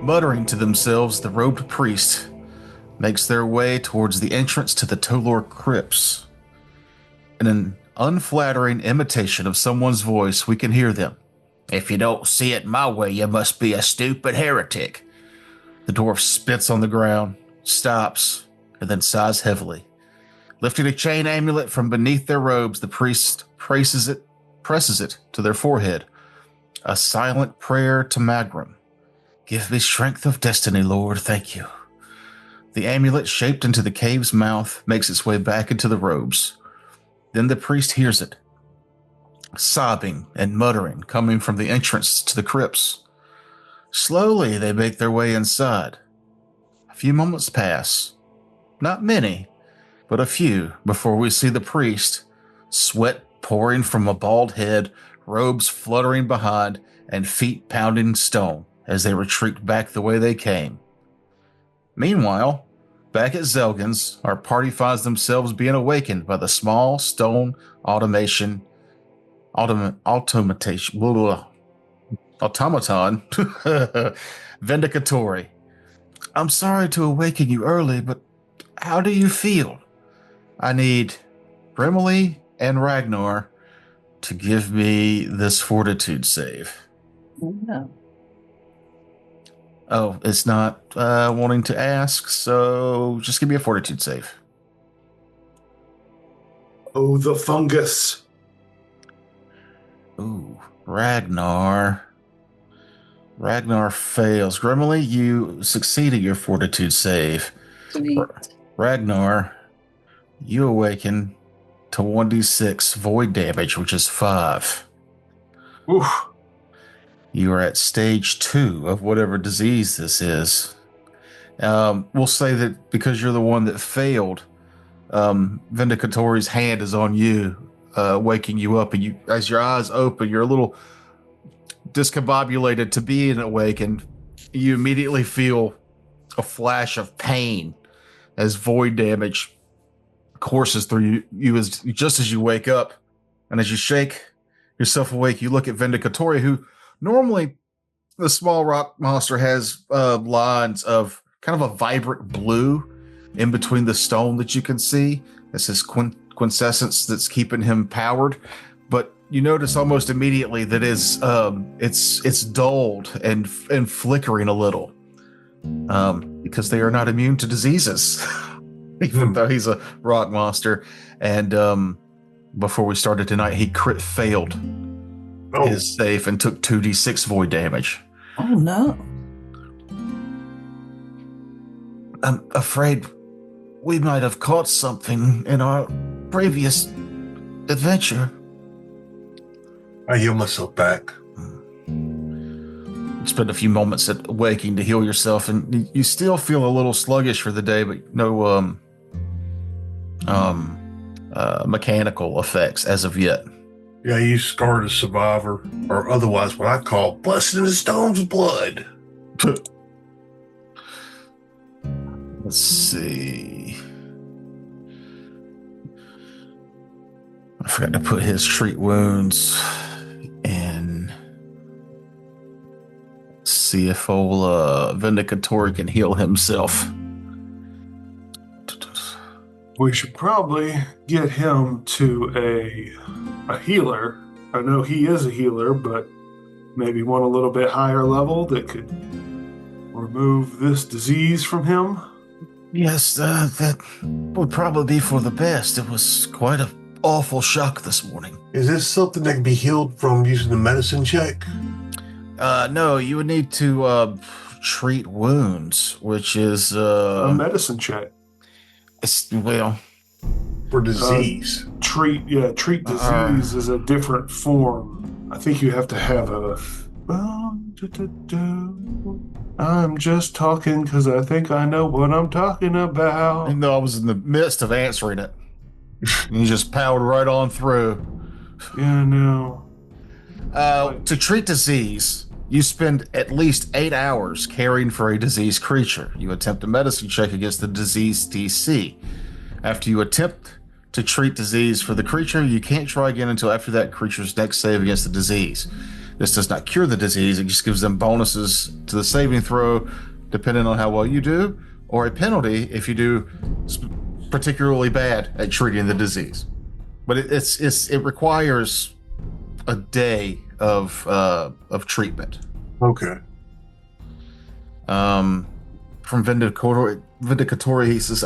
Muttering to themselves, the robed priest makes their way towards the entrance to the Tolor crypts. In an unflattering imitation of someone's voice, we can hear them. If you don't see it my way, you must be a stupid heretic. The dwarf spits on the ground, stops, and then sighs heavily. Lifting a chain amulet from beneath their robes, the priest presses it to their forehead. A silent prayer to Magrum. Give me strength of destiny, Lord, thank you. The amulet, shaped into the cave's mouth, makes its way back into the robes. Then the priest hears it, sobbing and muttering, coming from the entrance to the crypts. Slowly, they make their way inside. A few moments pass. Not many, but a few, before we see the priest, sweat pouring from a bald head, robes fluttering behind, and feet pounding stone as they retreat back the way they came. Meanwhile, back at Zelgin's, our party finds themselves being awakened by the small stone automaton Vindicatori. I'm sorry to awaken you early, but how do you feel? I need Brimley and Ragnar to give me this fortitude save. No. Oh, it's not wanting to ask, so just give me a fortitude save. Oh, the fungus. Ooh, Ragnar. Ragnar fails. Grimly, you succeeded your fortitude save. Sweet. Ragnar, you awaken to 1d6 void damage, which is 5. Oof. You are at stage 2 of whatever disease this is. We'll say that because you're the one that failed, Vindicatori's hand is on you, waking you up, and you, as your eyes open, you're a little discombobulated to being awake, and you immediately feel a flash of pain as void damage courses through you as just as you wake up. And as you shake yourself awake, you look at Vindicatori, who normally the small rock monster has lines of kind of a vibrant blue in between the stone that you can see. It's his quintessence that's keeping him powered. But you notice almost immediately that it's dulled and flickering a little, because they are not immune to diseases, even though he's a rock monster. And before we started tonight, he crit failed his save and took 2d6 void damage. Oh no! I'm afraid we might have caught something in our previous adventure. I heal myself back. Spend a few moments at waking to heal yourself, and you still feel a little sluggish for the day, but no mechanical effects as of yet. Yeah, I use Scar to Survivor, or otherwise what I call Blessed in the Stone's Blood. Let's see. I forgot to put his treat wounds in. See if old Vindicatori can heal himself. We should probably get him to a healer. I know he is a healer, but maybe one a little bit higher level that could remove this disease from him. Yes, that would probably be for the best. It was quite an awful shock this morning. Is this something that can be healed from using the medicine check? No, you would need to treat wounds, which is A medicine check. It's, well, For disease. Treat disease is a different form. I think you have to have a... I'm just talking because I think I know what I'm talking about. even though I was in the midst of answering it, and you just powered right on through. Yeah, no. To treat disease, you spend at least 8 hours caring for a diseased creature. You attempt a medicine check against the disease DC. After you attempt to treat disease for the creature, you can't try again until after that creature's next save against the disease. This does not cure the disease. It just gives them bonuses to the saving throw, depending on how well you do, or a penalty if you do particularly bad at treating the disease. But it requires a day of treatment. Okay. From Vindicatory, he says,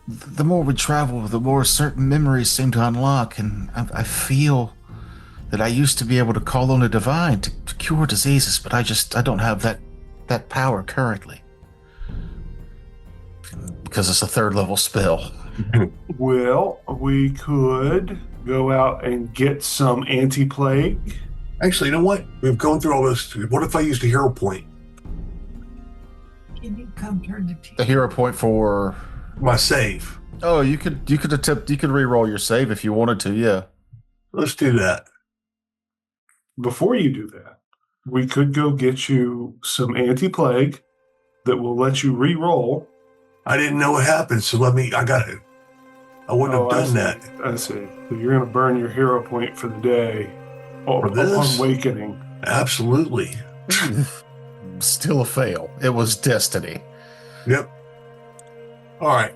the more we travel, the more certain memories seem to unlock, and I feel that I used to be able to call on a divine to cure diseases, but I don't have that power currently. Because it's a 3rd level spell. Well, we could go out and get some anti-plague. Actually, you know what? We've gone through all this. What if I used a hero point? Can you come turn the The hero point for My save. Oh, you could re-roll your save if you wanted to, yeah. Let's do that. Before you do that, we could go get you some anti-plague that will let you re-roll. I didn't know what happened, so I got it. I wouldn't have done that. I see. So you're going to burn your hero point for the day For this? upon awakening. Absolutely. Still a fail. It was destiny. Yep. All right.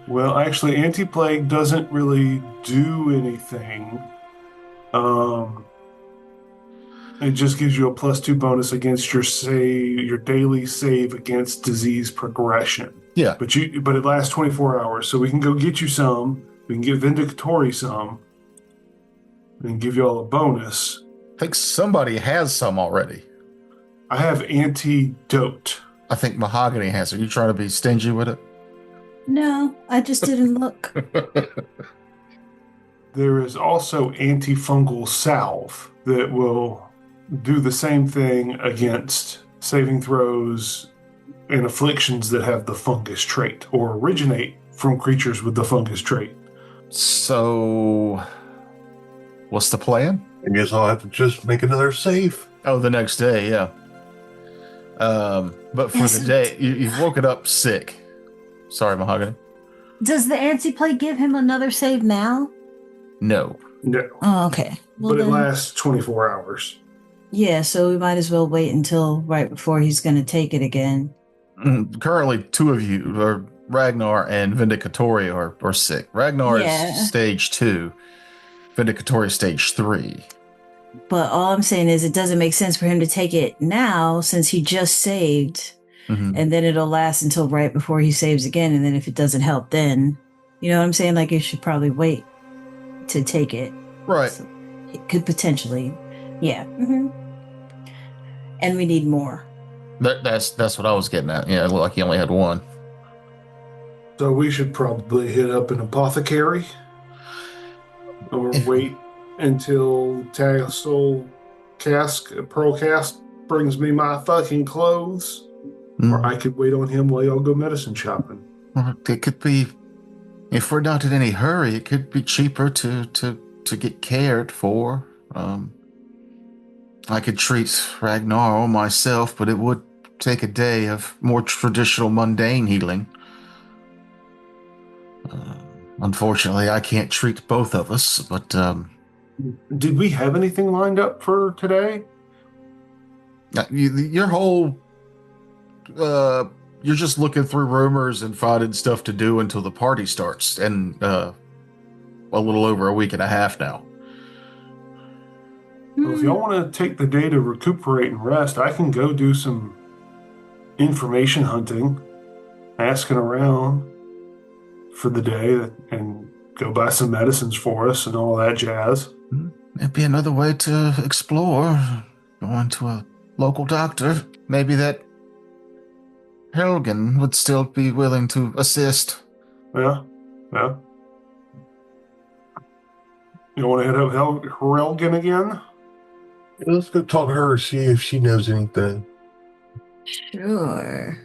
Well, actually, anti-plague doesn't really do anything. It just gives you a +2 bonus against your daily save against disease progression. Yeah. But it lasts 24 hours, so we can go get you some. We can give Vindicatory some, and give you all a bonus. I think somebody has some already. I have Antidote. I think Mahogany has. Are you trying to be stingy with it? No, I just didn't look. There is also Antifungal Salve that will do the same thing against saving throws and afflictions that have the fungus trait or originate from creatures with the fungus trait. So, what's the plan? I guess I'll have to just make another save. Oh, the next day, yeah. But for the day, you've woken up sick. Sorry, Mahogany. Does the anti-plague give him another save now? No. No. Oh, okay. Well, But it then, lasts 24 hours. yeah, so we might as well wait until right before he's going to take it again. Currently, 2 of you, or Ragnar and Vindicatory, are sick. Ragnar is stage 2. Vindicatory stage 3. But all I'm saying is it doesn't make sense for him to take it now since he just saved. Mm-hmm. And then it'll last until right before he saves again. And then if it doesn't help, then, you know what I'm saying? Like, you should probably wait to take it. Right. So it could potentially. Yeah. Mm-hmm. And we need more. That's what I was getting at. Yeah, it looked like he only had 1. So we should probably hit up an apothecary or wait until Tassel Pearl Cast brings me my fucking clothes. Or I could wait on him while y'all go medicine shopping. It could be, if we're not in any hurry, it could be cheaper to get cared for. I could treat Ragnar myself, but it would take a day of more traditional mundane healing. Unfortunately, I can't treat both of us, but... Did we have anything lined up for today? Your whole... you're just looking through rumors and finding stuff to do until the party starts, and a little over a week and a half now. Well, if y'all want to take the day to recuperate and rest, I can go do some information hunting, asking around for the day, and go buy some medicines for us and all that jazz. It'd be another way to explore. Going to a local doctor. Maybe that Helgen would still be willing to assist. Yeah. You want to hit up Helgen again? Let's go talk to her, see if she knows anything. Sure.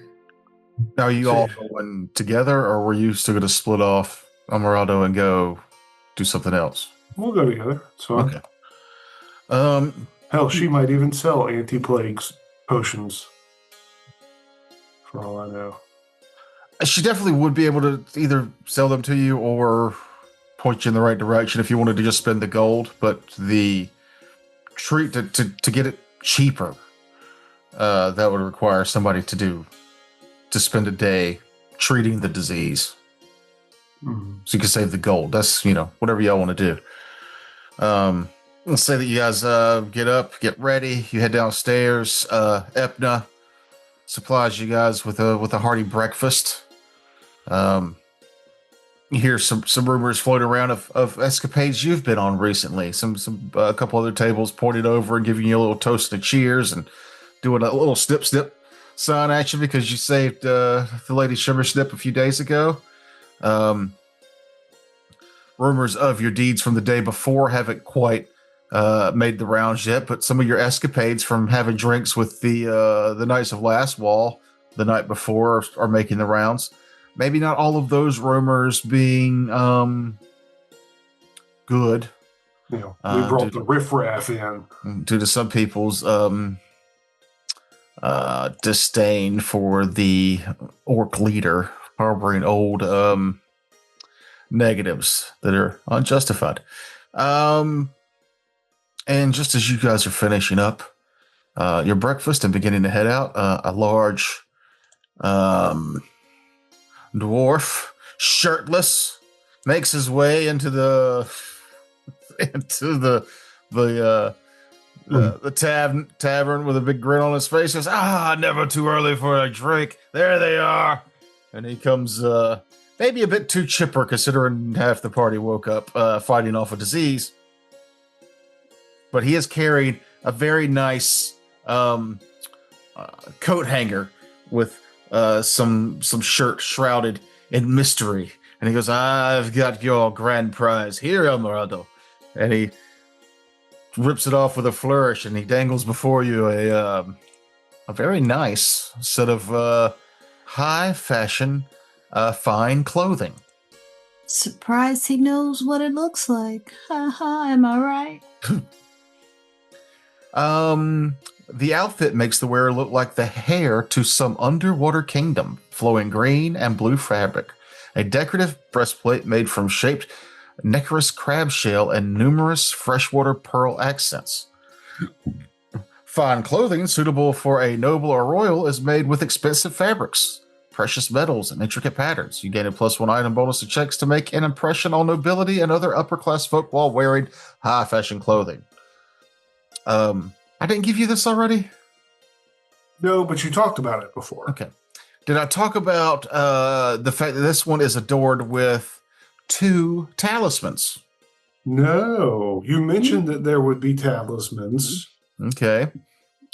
Are you all going together, or were you still going to split off Amarado and go do something else? We'll go together. So Okay. Hell, she might even sell anti-plagues potions. For all I know. She definitely would be able to either sell them to you or point you in the right direction if you wanted to just spend the gold, but the treat to get it cheaper, that would require somebody to spend a day treating the disease. Mm-hmm. So you can save the gold. That's, whatever y'all want to do. Let's say that you guys get up, get ready, you head downstairs. Epna supplies you guys with a hearty breakfast. You hear some rumors floating around of escapades you've been on recently. A couple other tables pointed over and giving you a little toast and cheers and doing a little snip sign at you because you saved the Lady Shimmersnip a few days ago. Rumors of your deeds from the day before haven't quite made the rounds yet, but some of your escapades from having drinks with the Knights of Last Wall the night before are making the rounds. Maybe not all of those rumors being good. We brought the riffraff in. Due to some people's disdain for the orc leader harboring old negatives that are unjustified. And just as you guys are finishing up your breakfast and beginning to head out, a large dwarf, shirtless, makes his way into the tavern with a big grin on his face. Says, never too early for a drink. There they are. And he comes maybe a bit too chipper considering half the party woke up fighting off a disease. But he is carrying a very nice coat hanger with some shirt shrouded in mystery. And he goes, I've got your grand prize here, Emeraldo. And he rips it off with a flourish, and he dangles before you a very nice set of high fashion, fine clothing. Surprised he knows what it looks like. Haha, am I right? The outfit makes the wearer look like the heir to some underwater kingdom, flowing green and blue fabric. A decorative breastplate made from shaped Necarus crab shell and numerous freshwater pearl accents. Fine clothing suitable for a noble or royal is made with expensive fabrics, precious metals, and intricate patterns. You gain a +1 item bonus to checks to make an impression on nobility and other upper-class folk while wearing high-fashion clothing. I didn't give you this already? No, but you talked about it before. Okay. Did I talk about the fact that this one is adorned with 2 talismans? No, you mentioned that there would be talismans. Okay.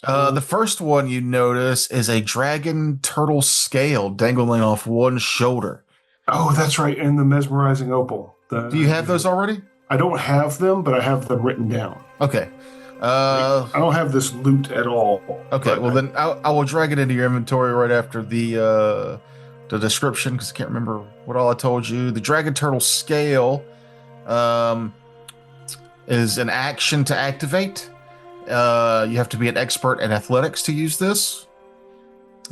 The first one you notice is a dragon turtle scale dangling off one shoulder. Oh, that's right. And the mesmerizing opal. Do you have those already? I don't have them, but I have them written down. Okay. I don't have this loot at all. Okay, well then I will drag it into your inventory right after the description, because I can't remember what all I told you. The dragon turtle scale is an action to activate. You have to be an expert in athletics to use this.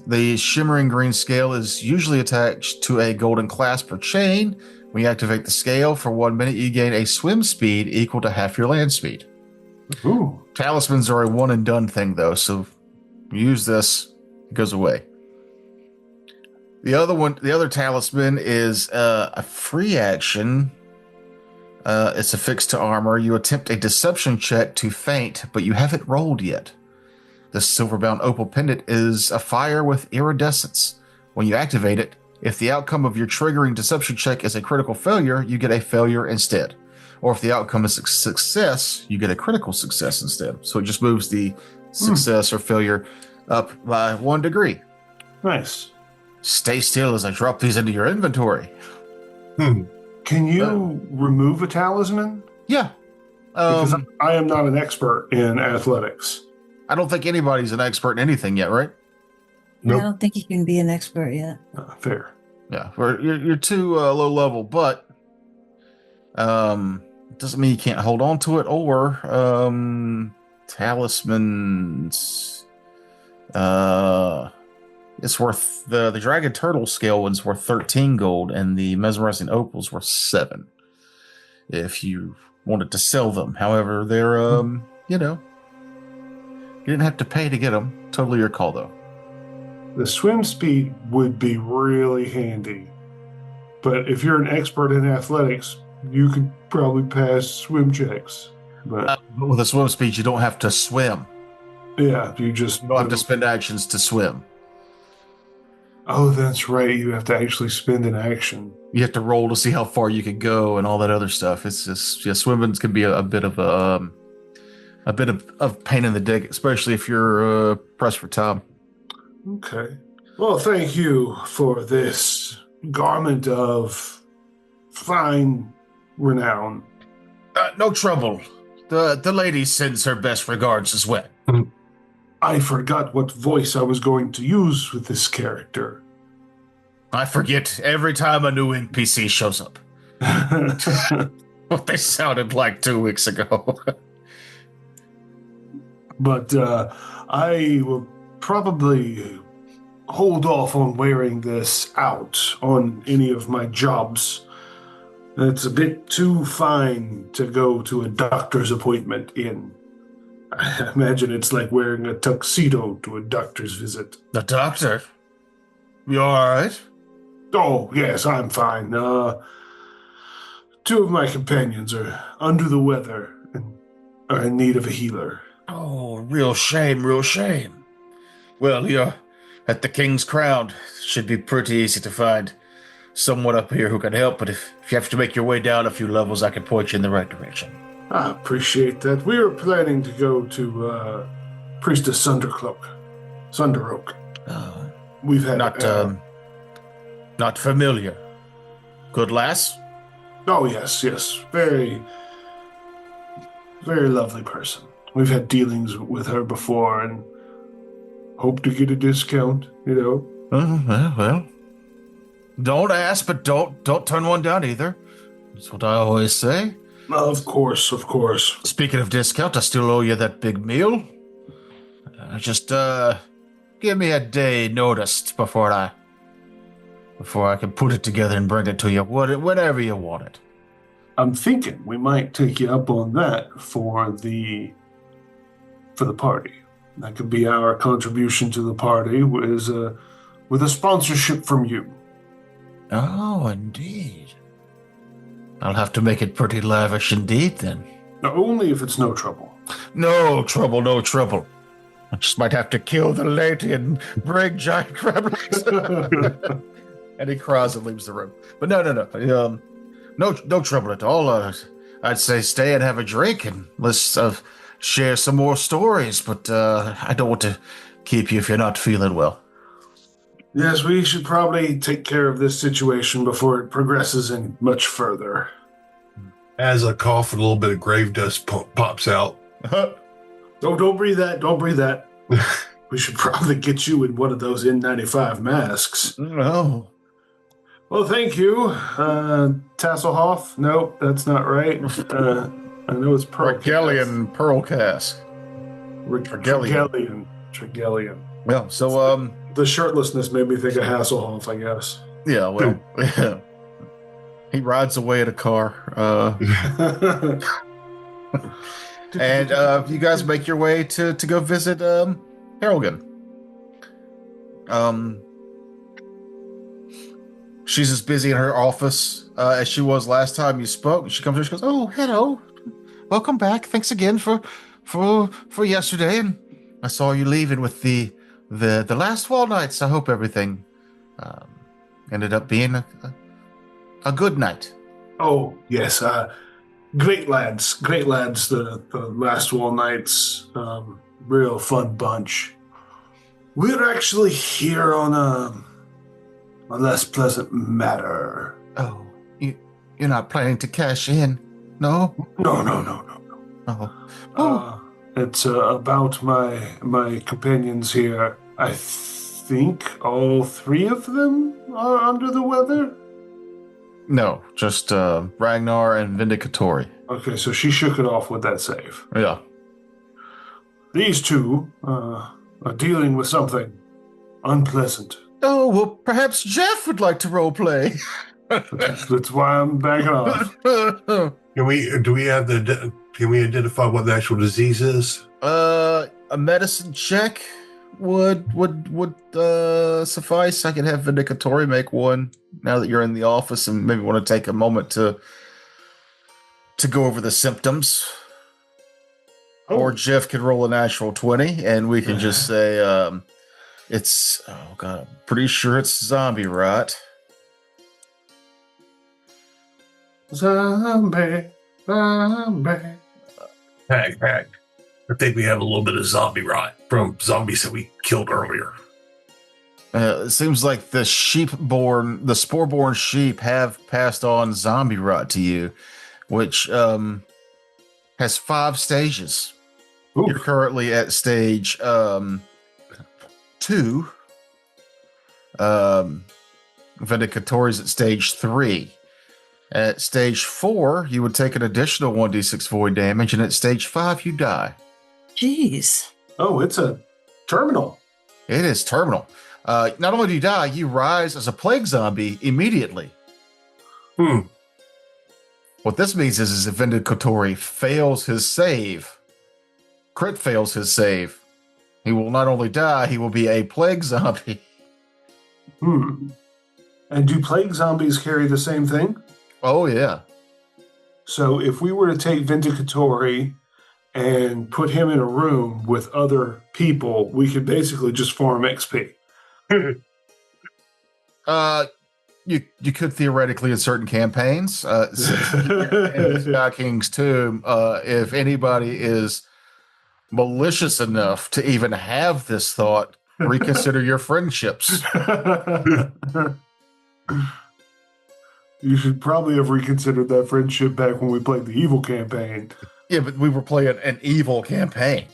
The shimmering green scale is usually attached to a golden clasp or chain. When you activate the scale for 1 minute, you gain a swim speed equal to half your land speed. Ooh. Talismans are a one and done thing, though, so use this, it goes away. The other talisman is a free action. It's affixed to armor. You attempt a deception check to feint, but you haven't rolled yet. This silver-bound opal pendant is a fire with iridescence. When you activate it, if the outcome of your triggering deception check is a critical failure, you get a failure instead. Or if the outcome is a success, you get a critical success instead. So it just moves the success or failure up by 1 degree. Nice. Stay still as I drop these into your inventory. Can you remove a talisman? Yeah. Because I am not an expert in athletics. I don't think anybody's an expert in anything yet, right? Nope. I don't think you can be an expert yet. Fair. Yeah, you're too low level, but doesn't mean you can't hold on to it. Or talismans. It's worth the dragon turtle scale one's worth 13 gold, and the mesmerizing opal's worth 7. if you wanted to sell them. However, they're, you didn't have to pay to get them. Totally your call, though. The swim speed would be really handy. But if you're an expert in athletics, you could probably pass swim checks. But with a swim speed, you don't have to swim. yeah, you don't have to spend actions to swim. Oh, that's right. You have to actually spend an action. You have to roll to see how far you can go and all that other stuff. It's just, swimming can be a bit of a bit of pain in the dick, especially if you're pressed for time. Okay. Well, thank you for this garment of fine renown. No trouble. The lady sends her best regards as well. I forgot what voice I was going to use with this character. I forget every time a new NPC shows up. What they sounded like 2 weeks ago. But I will probably hold off on wearing this out on any of my jobs. It's a bit too fine to go to a doctor's appointment in. I imagine it's like wearing a tuxedo to a doctor's visit. The doctor? You all right? Oh, yes, I'm fine. 2 of my companions are under the weather and are in need of a healer. Oh, real shame, real shame. Well, you're at the King's Crown. Should be pretty easy to find someone up here who can help, but if you have to make your way down a few levels, I can point you in the right direction. I appreciate that. We were planning to go to Priestess Sunderoak. We've had not familiar. Good lass? Oh, yes. Very, very lovely person. We've had dealings with her before and hope to get a discount, Well. Don't ask, but don't turn one down either. That's what I always say. Of course. Speaking of discount, I still owe you that big meal. Just give me a day notice before I can put it together and bring it to you whenever you want it. I'm thinking we might take you up on that for the party. That could be our contribution to the party with a sponsorship from you. Oh, indeed. I'll have to make it pretty lavish indeed, then. Now, only if it's no trouble. No trouble. I just might have to kill the lady and bring giant crab legs. And he cries and leaves the room. But no. No trouble at all. I'd say stay and have a drink and let's share some more stories, but I don't want to keep you if you're not feeling well. Yes, we should probably take care of this situation before it progresses any much further. As I cough, a little bit of grave dust pops out. Don't breathe that. We should probably get you in one of those N95 masks. No. Well, thank you. Tasselhoff? Nope, that's not right. I know it's Regalian Pearl Cask. Regalian. Well, so, the shirtlessness made me think of Hasselhoff, I guess. Yeah, well, he rides away in a car. And you guys make your way to go visit Harrigan. She's as busy in her office as she was last time you spoke. She comes here, she goes, "Oh, hello. Welcome back. Thanks again for yesterday. And I saw you leaving with the last Wall Nights. I hope everything ended up being a good night." Oh, yes. Great lads. The last Wall Nights. Real fun bunch. We're actually here on a less pleasant matter. Oh, you're not planning to cash in, no? No. Oh. It's about my companions here. I think all 3 of them are under the weather? No, just Ragnar and Vindicatori. Okay, so she shook it off with that save. Yeah. These 2 are dealing with something unpleasant. Oh, well, perhaps Jeff would like to roleplay. That's why I'm backing off. Can we identify what the actual disease is? A medicine check would suffice. I could have Vindicatori make one now that you're in the office and maybe want to take a moment to go over the symptoms. Or Jeff could roll a natural 20 and we can just say it's I'm pretty sure it's zombie rot. Zombie. Pack. I think we have a little bit of zombie rot from zombies that we killed earlier. It seems like the spore-born sheep have passed on zombie rot to you, which has 5 stages. Oof. You're currently at stage 2. Vindicatori's at stage 3. At stage 4, you would take an additional 1d6 void damage, and at stage 5, you die. Jeez. Oh, it's a terminal. It is terminal. Not only do you die, you rise as a plague zombie immediately. What this means is if Vindicatori fails his save, crit fails his save, he will not only die, he will be a plague zombie. And do plague zombies carry the same thing? Oh, yeah. So if we were to take Vindicatori and put him in a room with other people, we could basically just farm XP. You could theoretically in certain campaigns. In Skyking's Tomb, if anybody is malicious enough to even have this thought, reconsider your friendships. You should probably have reconsidered that friendship back when we played the evil campaign. Yeah, but we were playing an evil campaign.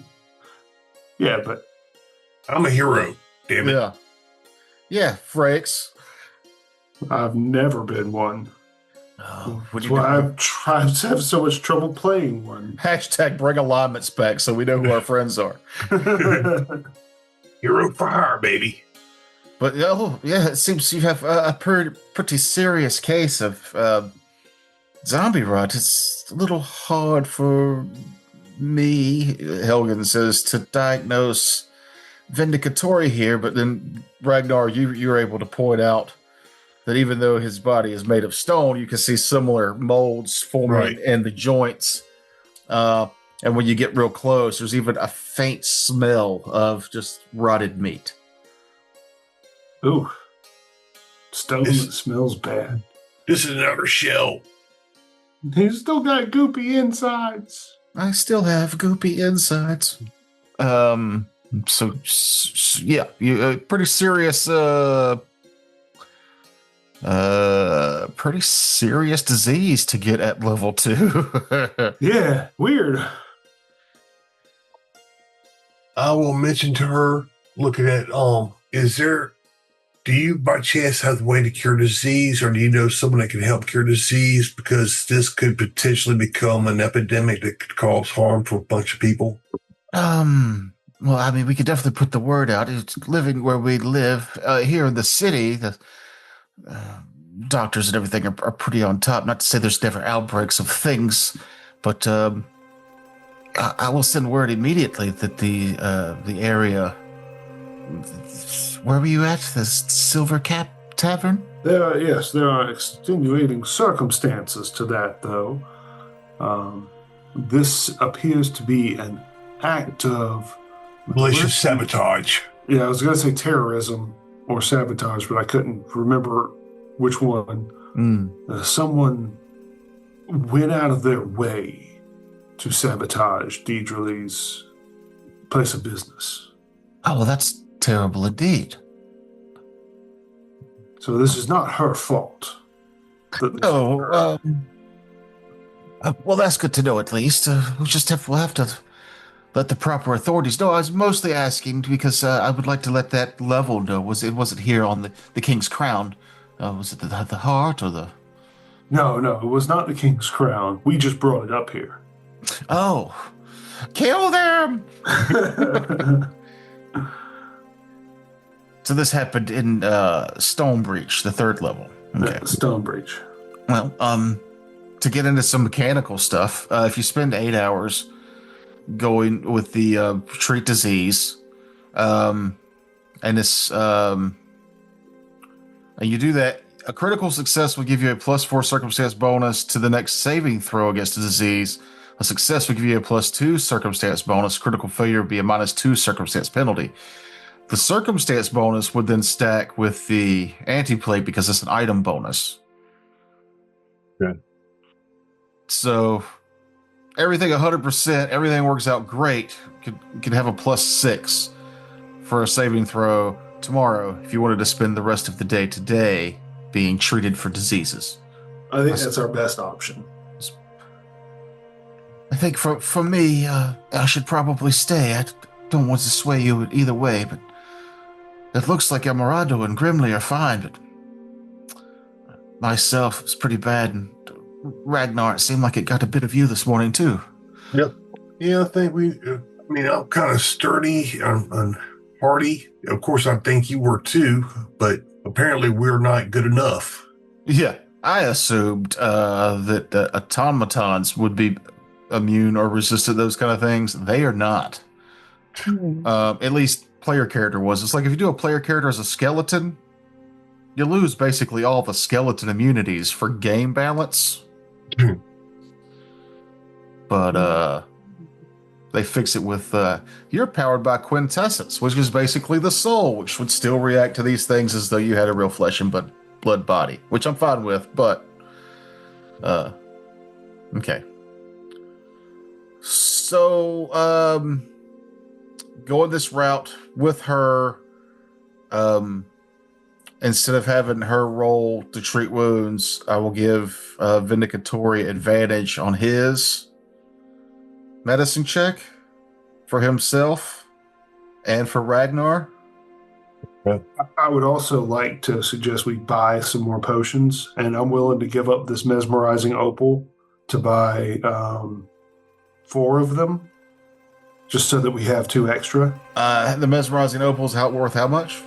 Yeah, but I'm a hero, damn it. Yeah, Frakes. I've never been one. Oh, that's why I have so much trouble playing one. # bring alignments back so we know who our friends are. Hero for hire, baby. But it seems you have a pretty serious case of zombie rot. It's a little hard for me, Helgen says, to diagnose Vindicatori here, but then Ragnar, you're able to point out that even though his body is made of stone, you can see similar molds forming in the joints. And when you get real close, there's even a faint smell of just rotted meat. Ooh. Stone that smells bad. This is another shell. He's still got goopy insides. I still have goopy insides. So yeah, you pretty serious disease to get at level 2. Yeah, weird. I will mention to her, looking at do you by chance have the way to cure disease, or do you know someone that can help cure disease? Because this could potentially become an epidemic that could cause harm for a bunch of people. Well, I mean, we could definitely put the word out. It's living where we live here in the city. The doctors and everything are pretty on top. Not to say there's never outbreaks of things, but I will send word immediately that the area. Where were you at? The Silver Cap Tavern? There are extenuating circumstances to that, though. This appears to be an act of malicious sabotage. Yeah, I was going to say terrorism or sabotage, but I couldn't remember which one. Someone went out of their way to sabotage Deidre's place of business. Oh, well, that's terrible indeed. So this is not her fault. Well, that's good to know at least. We'll have to let the proper authorities know. I was mostly asking because I would like to let that level know. Was it here on the King's Crown? Was it the heart or the... No, it was not the King's Crown. We just brought it up here. Oh, kill them! So this happened in Stone Breach, the 3rd level. Okay. Stone Breach. Well, to get into some mechanical stuff, if you spend 8 hours going with the treat disease, and it's and you do that, a critical success will give you a +4 circumstance bonus to the next saving throw against the disease. A success will give you a +2 circumstance bonus. Critical failure would be a -2 circumstance penalty. The circumstance bonus would then stack with the anti-plague because it's an item bonus. Good. So everything 100%, everything works out great. You could have a +6 for a saving throw tomorrow if you wanted to spend the rest of the day today being treated for diseases. I think that's our best option. I think for me, I should probably stay. I don't want to sway you either way, but it looks like Amarado and Grimly are fine, but myself is pretty bad, and Ragnar, it seemed like it got a bit of you this morning, too. Yep. Yeah, I think I'm kind of sturdy and hardy. Of course, I think you were too, but apparently we're not good enough. Yeah, I assumed that automatons would be immune or resistant to those kind of things. They are not. At least player character was. It's like if you do a player character as a skeleton, you lose basically all the skeleton immunities for game balance. But they fix it with you're powered by quintessence, which is basically the soul, which would still react to these things as though you had a real flesh and blood body, which I'm fine with, but okay. So going this route with her, instead of having her roll to treat wounds, I will give Vindicatory advantage on his medicine check for himself and for Ragnar. I would also like to suggest we buy some more potions, and I'm willing to give up this mesmerizing opal to buy 4 of them, just so that we have 2 extra. The mesmerizing opals worth how much?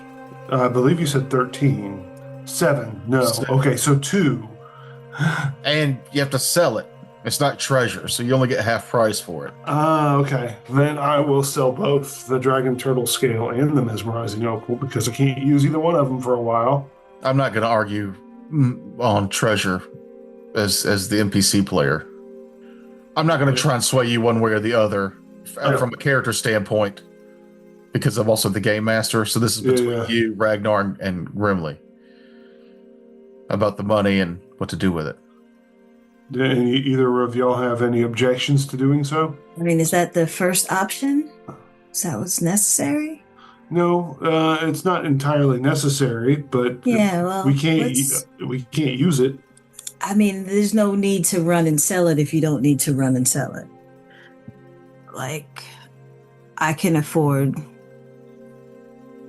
I believe you said 13. 7. No. 7. Okay, so 2. And you have to sell it. It's not treasure, so you only get half price for it. Okay. Then I will sell both the dragon turtle scale and the mesmerizing opal because I can't use either one of them for a while. I'm not going to argue on treasure as the NPC player. I'm not going to try and sway you one way or the other from a character standpoint because I'm also the game master. So this is between you, Ragnar, and Grimly about the money and what to do with it. Do either of y'all have any objections to doing so? I mean, is that the first option? Is that what's necessary? No, it's not entirely necessary, but we can't use it. I mean, there's no need to run and sell it if you don't need to run and sell it. Like, I can afford.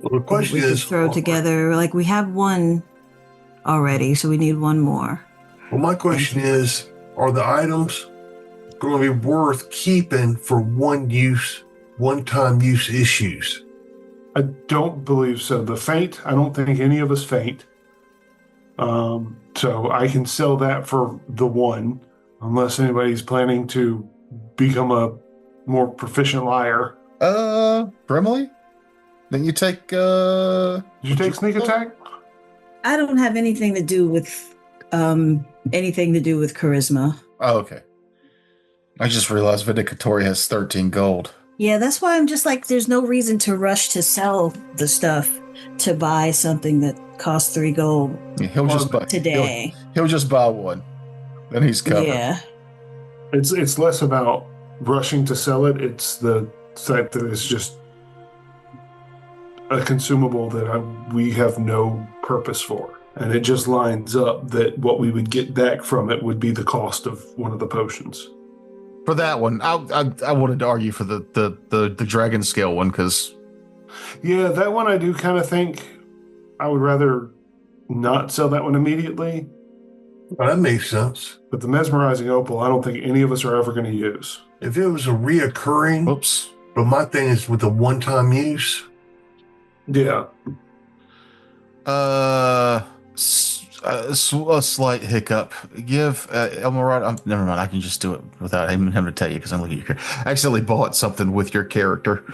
Well, the question is, throw together. Like, we have one already, so we need one more. Well, my question is, are the items going to be worth keeping for one-time use issues? I don't believe so. The faint, I don't think any of us faint. So I can sell that for the 1, unless anybody's planning to become a more proficient liar. Brimley? Then you take Did you take sneak attack? I don't have anything to do with charisma. Oh, okay. I just realized Vindicatory has 13 gold. Yeah, that's why I'm just like, there's no reason to rush to sell the stuff to buy something that costs 3 gold. Yeah, he'll just buy today. He'll just buy one. Then he's covered. Yeah. It's less about rushing to sell it. It's the fact that it's just a consumable that we have no purpose for. And it just lines up that what we would get back from it would be the cost of one of the potions. For that one, I wanted to argue for the dragon scale one because... Yeah, that one I do kind of think I would rather not sell that one immediately. Well, that makes sense. But the mesmerizing opal, I don't think any of us are ever going to use. If it was a reoccurring... Oops. But my thing is with the one-time use... Yeah. A slight hiccup. Give Elmorad. Never mind. I can just do it without even having to tell you because I'm looking at your. I accidentally bought something with your character.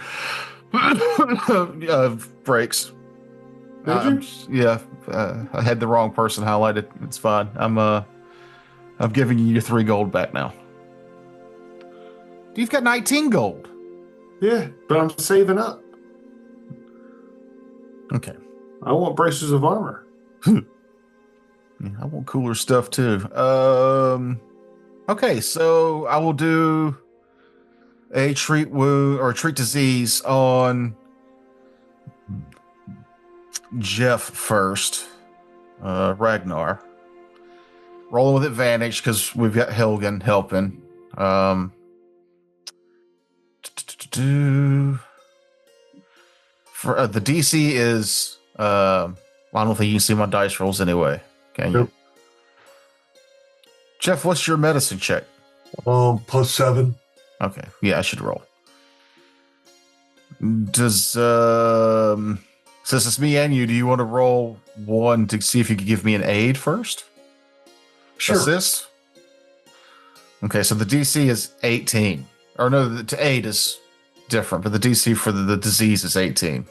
Breaks. Did you? Yeah. I had the wrong person highlighted. It's fine. I'm giving you your 3 gold back now. You've got 19 gold. Yeah, but I'm saving up. Okay. I want braces of armor. Yeah, I want cooler stuff too. Okay, so I will do a treat wound or a treat disease on Jeff first. Ragnar. Rolling with advantage because we've got Helgen helping. For the DC is I don't think you can see my dice rolls anyway. Can you? Nope. Jeff, what's your medicine check? +7. Okay, yeah, I should roll. Does since it's me and you, do you want to roll one to see if you could give me an aid first? Sure. Assist? Okay, so the DC is 18. Or no, the aid is different, but the DC for the disease is 18.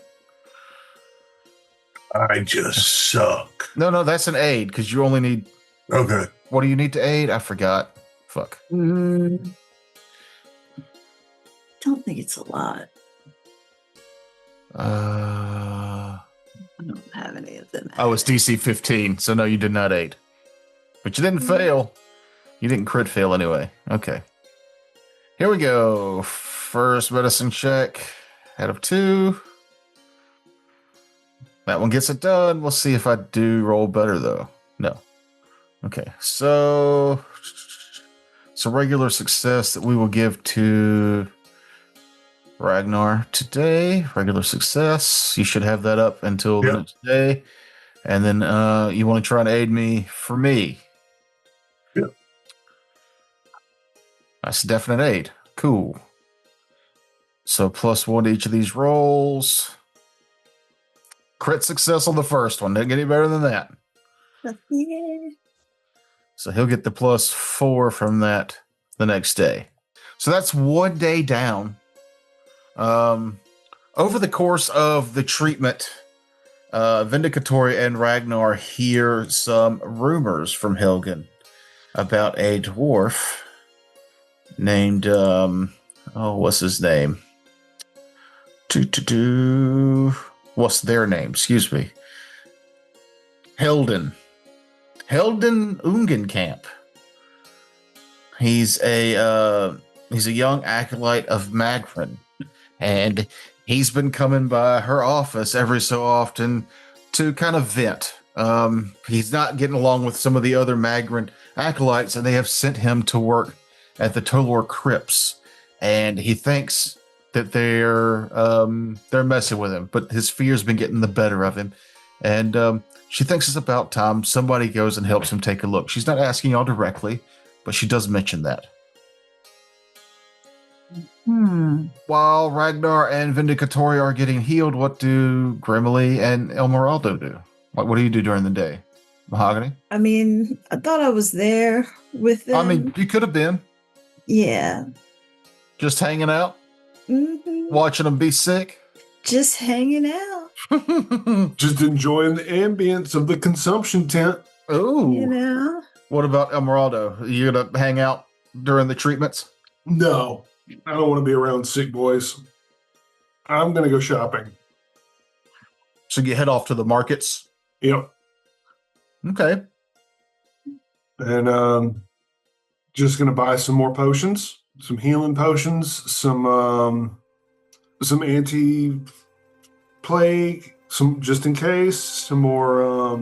I just suck. No, that's an aid because you only need. Okay. What do you need to aid? I forgot. Fuck. Don't think it's a lot. Uh, I don't have any of them. oh, it's DC 15, so no, you did not aid. But you didn't fail. You didn't crit fail anyway. Okay. Here we go. First medicine check out of 2. That one gets it done. We'll see if I do roll better, though. No. Okay, so it's a regular success that we will give to Ragnar today. Regular success. You should have that up until the next day. And then you want to try and aid me for me. Yep. That's a definite aid. Cool. So +1 to each of these rolls. Crit success on the first one. Didn't get any better than that. Yeah. So he'll get the +4 from that the next day. So that's 1 day down. Over the course of the treatment, Vindicatori and Ragnar hear some rumors from Helgen about a dwarf named, what's his name? What's their name? Excuse me. Helden Ungenkamp. He's a young acolyte of Magrin, and he's been coming by her office every so often to kind of vent. He's not getting along with some of the other Magrin acolytes, and they have sent him to work at the Tolor crypts, and he thinks that they're messing with him, but his fear's been getting the better of him, and she thinks it's about time somebody goes and helps him take a look. She's not asking y'all directly, but she does mention that. While Ragnar and Vindicatori are getting healed, what do Grimly and Elmeraldo do? What do you do during the day? Mahogany? I mean, I thought I was there with them. I mean, you could have been. Yeah. Just hanging out? Mm-hmm. Watching them be sick? Just hanging out. Just enjoying the ambience of the consumption tent. Ooh. You know? What about Elmeraldo? Are you going to hang out during the treatments? No, I don't want to be around sick boys. I'm going to go shopping. So you head off to the markets? Yep. Okay. And just going to buy some more potions, some healing potions, some anti-plague, some just in case, some more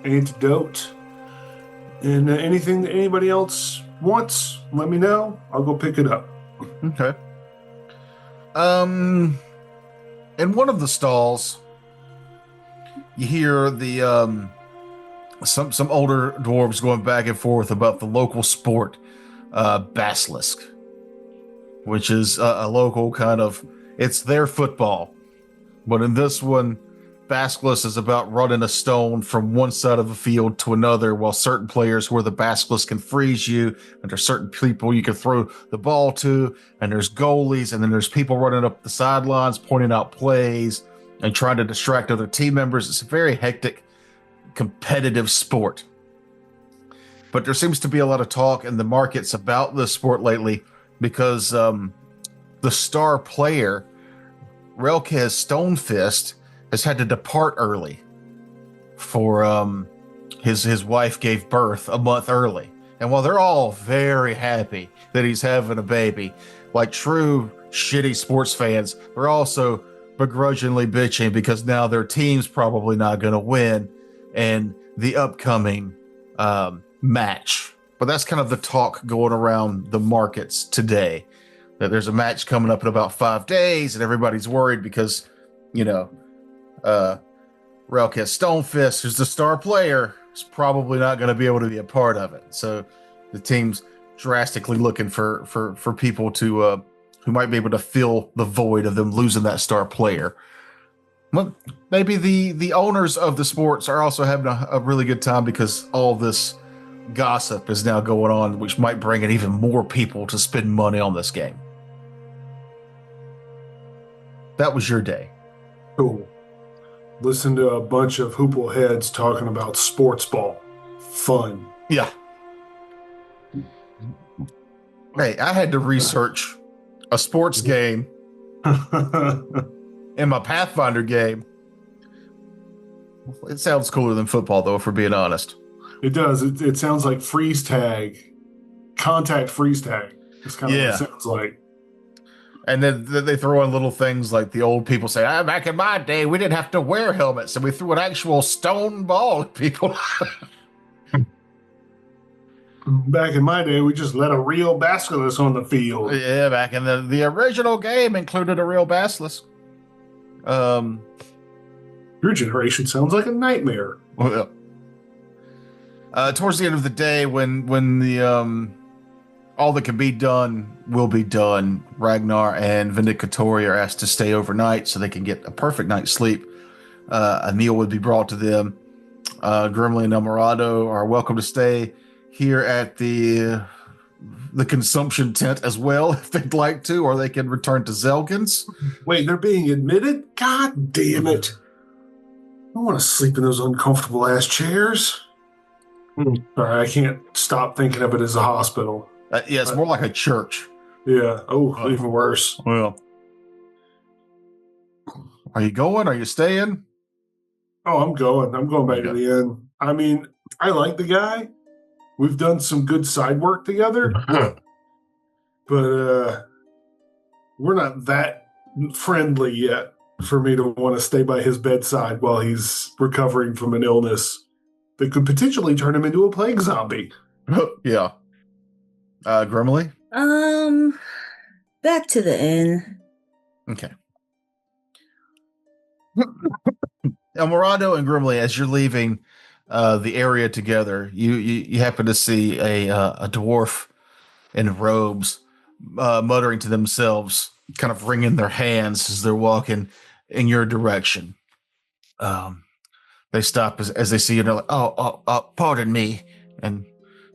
antidote. And anything that anybody else wants, let me know. I'll go pick it up. Okay. In one of the stalls, you hear the some older dwarves going back and forth about the local sport, basilisk, which is a local kind of, it's their football, but in this one, Basilisk is about running a stone from one side of the field to another, while certain players where the Basilisk can freeze you, and there's certain people you can throw the ball to, and there's goalies, and then there's people running up the sidelines, pointing out plays, and trying to distract other team members. It's a very hectic, competitive sport. But there seems to be a lot of talk in the markets about this sport lately because the star player, Relkez Stonefist, has had to depart early for his wife gave birth a month early. And while they're all very happy that he's having a baby, like true shitty sports fans, they're also begrudgingly bitching because now their team's probably not going to win in the upcoming match. But that's kind of the talk going around the markets today, that there's a match coming up in about 5 days and everybody's worried because, Relkez Stonefist, who's the star player, is probably not going to be able to be a part of it. So the team's drastically looking for people to who might be able to fill the void of them losing that star player. Well, maybe the owners of the sports are also having a really good time because all this gossip is now going on, which might bring in even more people to spend money on this game. That was your day. Cool. Listen to a bunch of hoople heads talking about sports ball. Fun. Yeah. Hey, I had to research a sports game in my Pathfinder game. It sounds cooler than football, though, if we're being honest. It does. It sounds like freeze tag, contact freeze tag. It's kind of what it sounds like. And then they throw in little things like the old people say, back in my day, we didn't have to wear helmets, and we threw an actual stone ball at people. Back in my day, we just let a real basilisk on the field. Yeah, back in the original game included a real basilisk. Your generation sounds like a nightmare. Well, towards the end of the day, when the all that can be done will be done, Ragnar and Vindicatori are asked to stay overnight so they can get a perfect night's sleep. A meal would be brought to them. Grimly and Emerado are welcome to stay here at the consumption tent as well if they'd like to, or they can return to Zelgin's. Wait, they're being admitted? God damn it. I don't want to sleep in those uncomfortable ass chairs. Sorry, I can't stop thinking of it as a hospital. Yeah, it's more like a church. Yeah. Oh, even worse. Well, are you going? Are you staying? Oh, I'm going. I'm going back to the inn. I mean, I like the guy. We've done some good side work together. But we're not that friendly yet for me to want to stay by his bedside while he's recovering from an illness that could potentially turn him into a plague zombie. Yeah. Grimly? Back to the inn. Okay. Emerado and Grimly, as you're leaving the area together, you happen to see a dwarf in robes muttering to themselves, kind of wringing their hands as they're walking in your direction. They stop as they see you, and they're like, oh, pardon me. And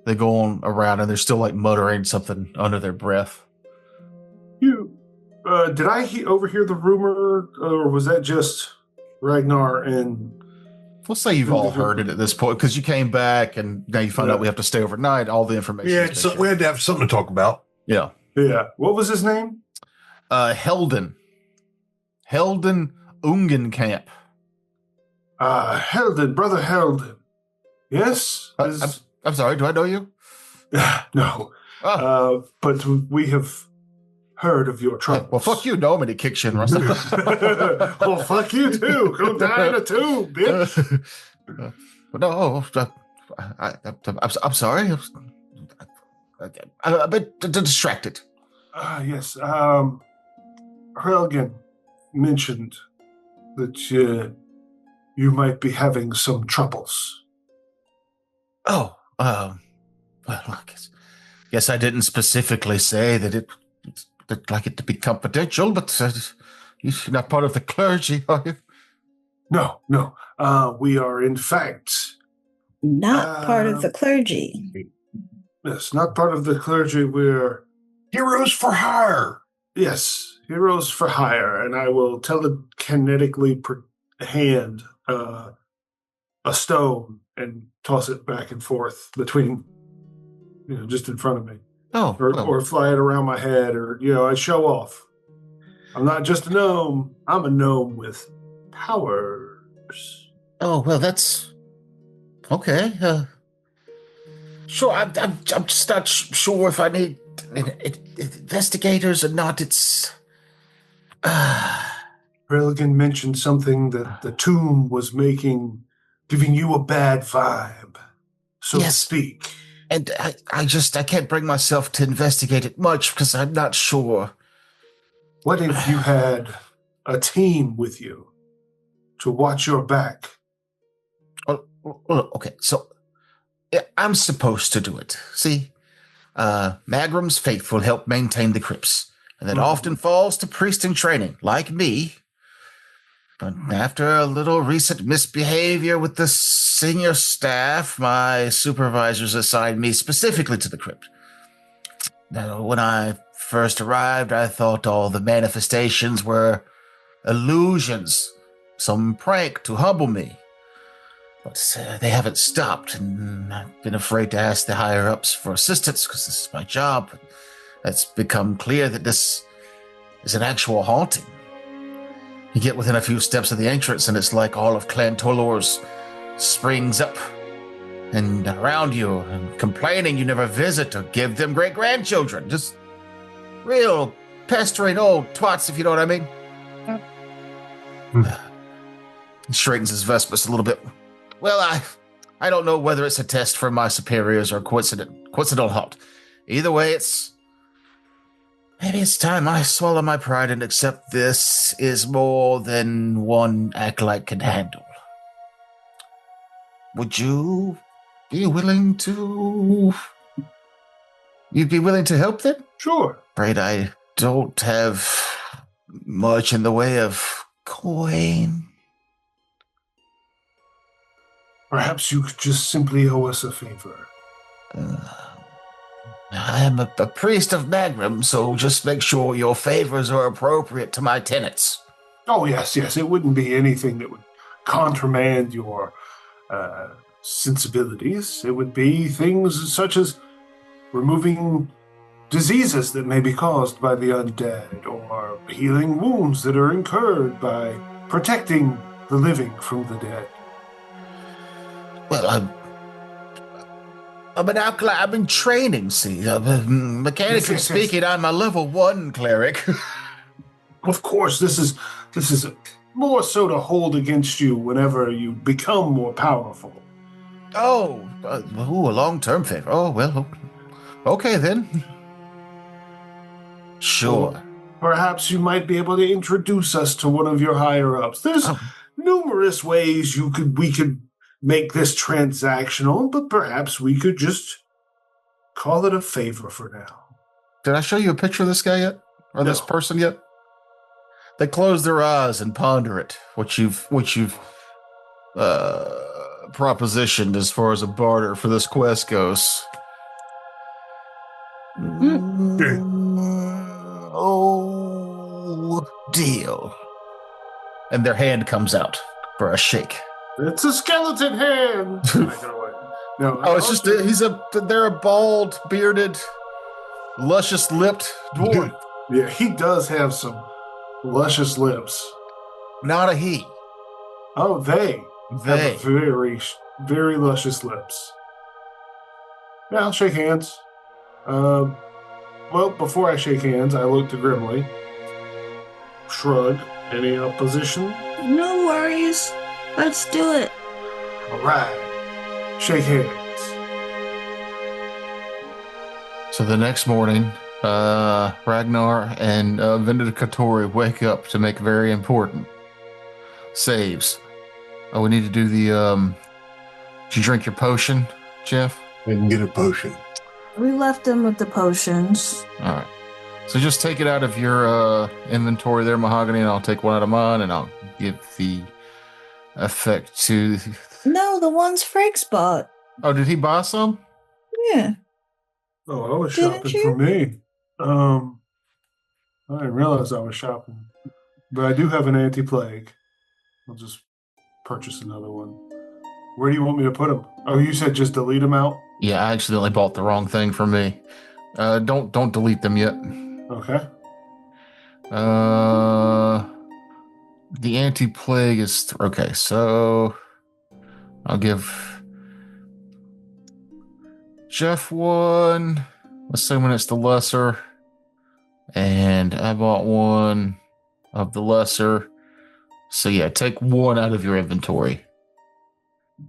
they go on around, and they're still like muttering something under their breath. Did I overhear the rumor, or was that just Ragnar and... Let's say you've all heard it at this point, because you came back, and now you find out we have to stay overnight. All the information. Yeah, so we had to have something to talk about. Yeah. Yeah. What was his name? Helden Ungenkamp. Helden, brother Helden. Yes? I'm sorry, do I know you? No. But we have heard of your troubles. Well, fuck you, no, and he kicks you in Russell. Well, fuck you too. Go die in a tube, bitch. No, I'm sorry. I'm a bit distracted. Yes. Helgen mentioned that you might be having some troubles. Oh, well, I guess I didn't specifically say that I'd like it to be confidential, but you're not part of the clergy, are you? No. We are, in fact, Not part of the clergy. yes, not part of the clergy. We're Heroes for hire. yes, heroes for hire, and I will telekinetically hand a stone and toss it back and forth between, just in front of me. Oh, Or fly it around my head, or, I show off. I'm not just a gnome. I'm a gnome with powers. oh, well, that's okay. Sure, I'm just not sure if I need investigators or not. It's Religan mentioned something that the tomb was giving you a bad vibe, so to Yes. speak. And I can't bring myself to investigate it much because I'm not sure. What if you had a team with you to watch your back? Well, okay, so I'm supposed to do it. See, Magram's faithful help maintain the crypts, and that often falls to priest in training, like me. But after a little recent misbehavior with the senior staff, my supervisors assigned me specifically to the crypt. Now, when I first arrived, I thought all the manifestations were illusions, some prank to humble me. But they haven't stopped, and I've been afraid to ask the higher-ups for assistance because this is my job. It's become clear that this is an actual haunting. You get within a few steps of the entrance, and it's like all of Clan Tolor's springs up and around you, and complaining you never visit or give them great-grandchildren. Just real pestering old twats, if you know what I mean. He straightens his vestments a little bit. Well, I don't know whether it's a test for my superiors or coincidental halt. Either way, maybe it's time I swallow my pride and accept this is more than one acolyte can handle. Would you be willing to... You'd be willing to help then? Sure. Afraid I don't have much in the way of coin. Perhaps you could just simply owe us a favor. I am a priest of Magnum, so just make sure your favors are appropriate to my tenets. Oh, yes. It wouldn't be anything that would countermand your sensibilities. It would be things such as removing diseases that may be caused by the undead, or healing wounds that are incurred by protecting the living from the dead. Well, I'm an acolyte. I'm in training, see. Mechanically Yes. speaking, I'm a level 1 cleric. Of course, this is more so to hold against you whenever you become more powerful. Oh, a long-term favor. Oh, well, okay then. Sure. Perhaps you might be able to introduce us to one of your higher-ups. There's numerous ways we could make this transactional, but perhaps we could just call it a favor for now. Did I show you a picture of this guy yet? Or this person yet? They close their eyes and ponder it. What you've propositioned as far as a barter for this quest goes. Oh, deal. And their hand comes out for a shake. It's a skeleton hand. No, Oh, it's just they're a bald, bearded, luscious-lipped dwarf. Yeah, he does have some luscious lips. Not a he. Oh, they They. have very, very luscious lips. Yeah, I'll shake hands. Well, before I shake hands, I look to Grimly. Shrug. Any opposition? No worries. Let's do it. All right. Shake hands. So the next morning, Ragnar and Vindicatori wake up to make very important saves. Oh, we need to do the... Did you drink your potion, Jeff? I can get a potion. We left them with the potions. All right. So just take it out of your inventory there, Mahogany, and I'll take one out of mine, and I'll give the effect to. No, the ones Frakes bought. Oh, did he buy some? Yeah. Oh, I was Didn't shopping for you? me. I didn't realize I was shopping, but I do have an anti-plague. I'll just purchase another one. Where do you want me to put them? Oh, you said just delete them out. Yeah, I accidentally bought the wrong thing for me. Don't delete them yet. Okay. The anti-plague is okay. So I'll give Jeff one, assuming it's the lesser, and I bought one of the lesser. So yeah, take one out of your inventory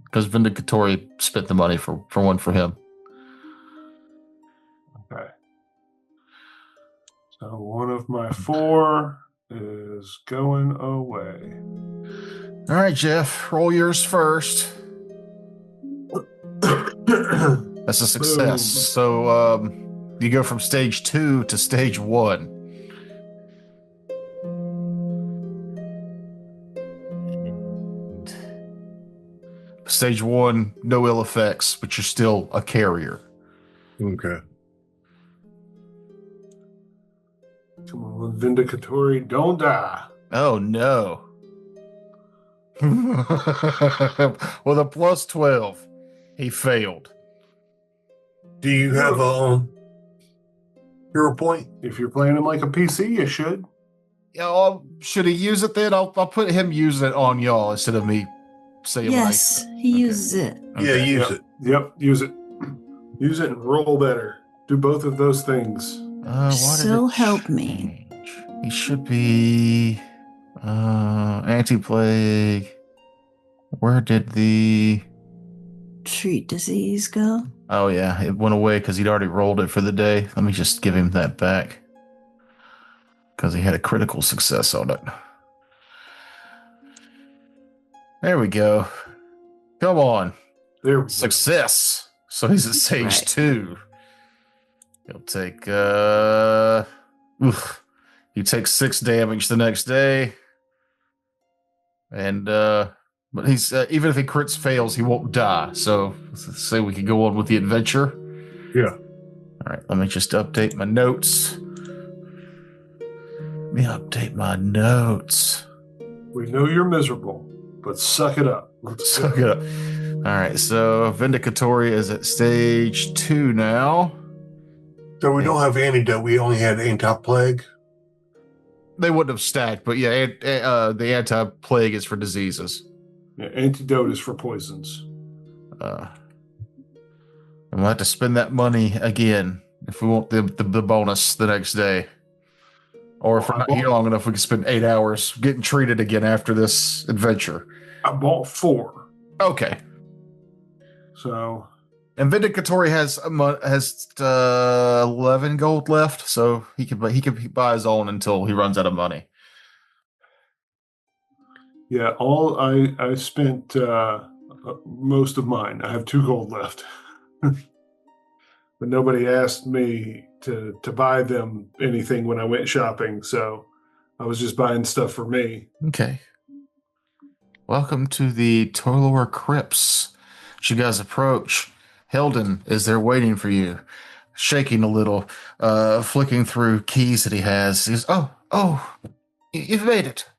because Vindicatory spent the money for one for him. Okay. So one of my 4 is going away. All right, Jeff, roll yours first. That's a success. Boom. So you go from stage 2 to stage 1. Stage 1, no ill effects, but you're still a carrier. Okay. Come on, Vindicatory, don't die. Oh no. With a plus 12, he failed. Do you have a hero point? If you're playing him like a PC, you should. Yeah, should he use it then? I'll put him using it on y'all instead of me saying Yes, he uses it. Yeah, use Yep. it. Yep, use it. Use it and roll better. Do both of those things. Why did So it help me. change? He should be anti-plague. Where did the Treat disease go? Oh yeah, it went away because he'd already rolled it for the day. Let me just give him that back because he had a critical success on it. There we go. Come on. There we go. Success. So he's at stage Right. 2. He'll take he takes 6 damage the next day. And but he's even if he crits fails, he won't die. So let's say we can go on with the adventure. Yeah. All right, let me just update my notes. We know you're miserable, but suck it up. Let's go. Suck it up. All right, so Vindicatory is at stage 2 now. So we don't have antidote. We only had anti-plague. They wouldn't have stacked, but yeah, the anti-plague is for diseases. Yeah, antidote is for poisons. And we'll have to spend that money again if we want the bonus the next day. Or if we're not here long enough, we can spend 8 hours getting treated again after this adventure. I bought 4. Okay. So. And Vindicatory has 11 gold left, so he can buy his own until he runs out of money. Yeah, I spent most of mine. I have 2 gold left. But nobody asked me to buy them anything when I went shopping, so I was just buying stuff for me. Okay. Welcome to the Torlor Crypts. As you guys approach, Helden is there waiting for you, shaking a little, flicking through keys that he has. He goes, oh, you've made it.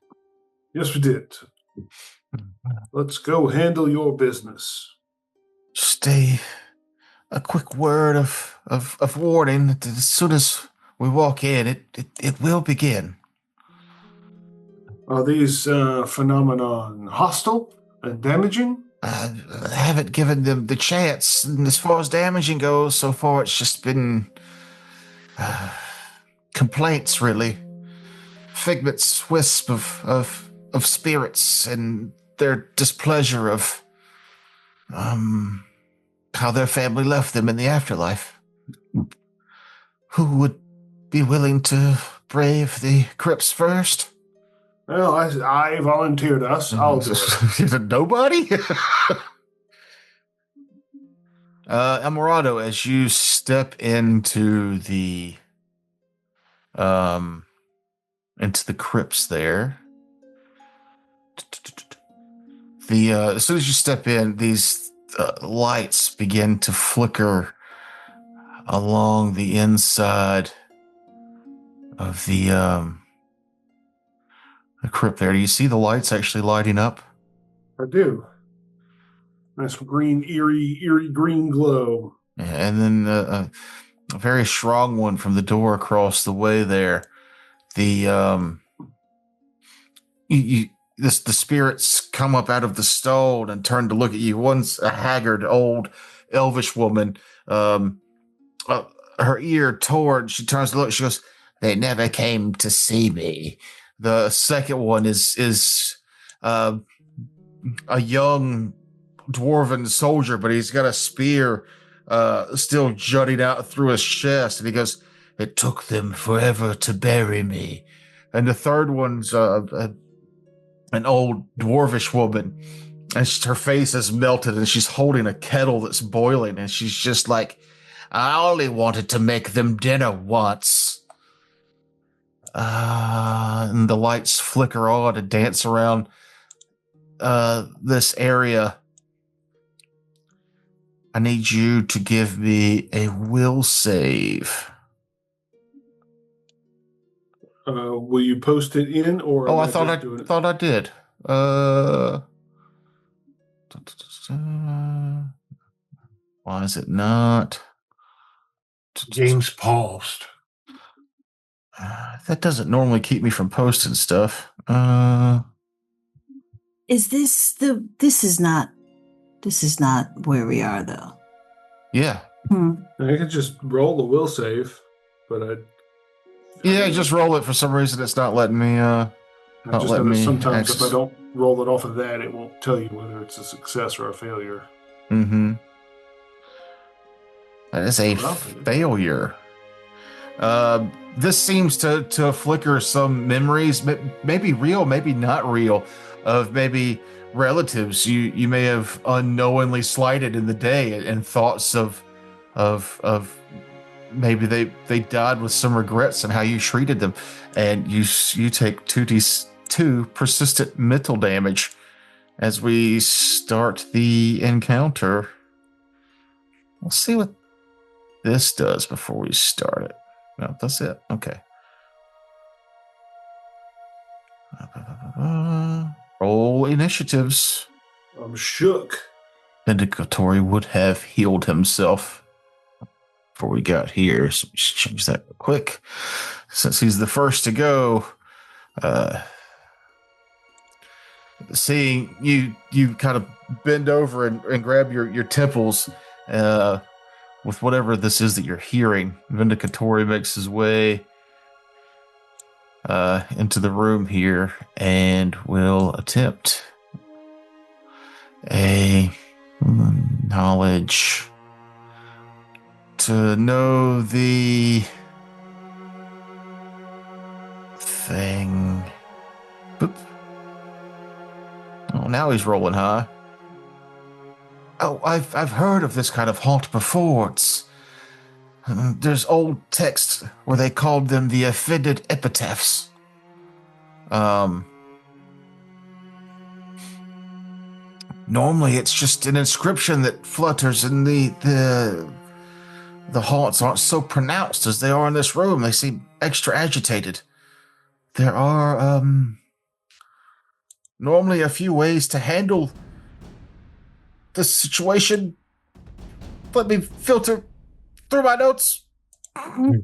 Yes, we did. Let's go handle your business. Just a quick word of warning that as soon as we walk in, it will begin. Are these phenomenon hostile and damaging? I haven't given them the chance, and as far as damaging goes, so far it's just been complaints, really. Figments, wisp of spirits, and their displeasure of how their family left them in the afterlife. Who would be willing to brave the crypts first? Well, I volunteered us. I'll do it. Nobody? Amorado, as you step into the crypts there, As soon as you step in, these lights begin to flicker along the inside of the crypt there. Do you see the lights actually lighting up? I do. Nice green, eerie green glow. And then a very strong one from the door across the way there. The the spirits come up out of the stone and turn to look at you. One's a haggard old elvish woman. Her ear torn. She turns to look. She goes, "They never came to see me." The second one is a young dwarven soldier, but he's got a spear still jutting out through his chest, and he goes, "It took them forever to bury me." And the third one's an old dwarvish woman, and her face is melted, and she's holding a kettle that's boiling, and she's just like, "I only wanted to make them dinner once." And the lights flicker on and dance around this area. I need you to give me a will save. Will you post it in, or? Oh, I thought I did. Why is it not? Game's paused. That doesn't normally keep me from posting stuff. Is this is not where we are though. Yeah. I could just roll the will save, but just roll it. For some reason, it's not letting me. I just know that sometimes access. if I don't roll it off of that, it won't tell you whether it's a success or a failure. Mm-hmm. That is a failure. This seems to flicker some memories, maybe real, maybe not real, of maybe relatives you may have unknowingly slighted in the day, and thoughts of maybe they died with some regrets and how you treated them, and you take 2d2 persistent mental damage as we start the encounter. We'll see what this does before we start it. No, that's it. Okay. Roll initiatives. I'm shook. Vindicatory would have healed himself before we got here, so we should change that real quick. Since he's the first to go, seeing you kind of bend over and grab your temples with whatever this is that you're hearing. Vindicatory makes his way into the room here and will attempt a knowledge to know the thing. Boop. Oh, now he's rolling high. Oh, I've heard of this kind of haunt before. There's old texts where they called them the offended epitaphs. Normally it's just an inscription that flutters, and the haunts aren't so pronounced as they are in this room. They seem extra agitated. There are normally a few ways to handle the situation. Let me filter through my notes. I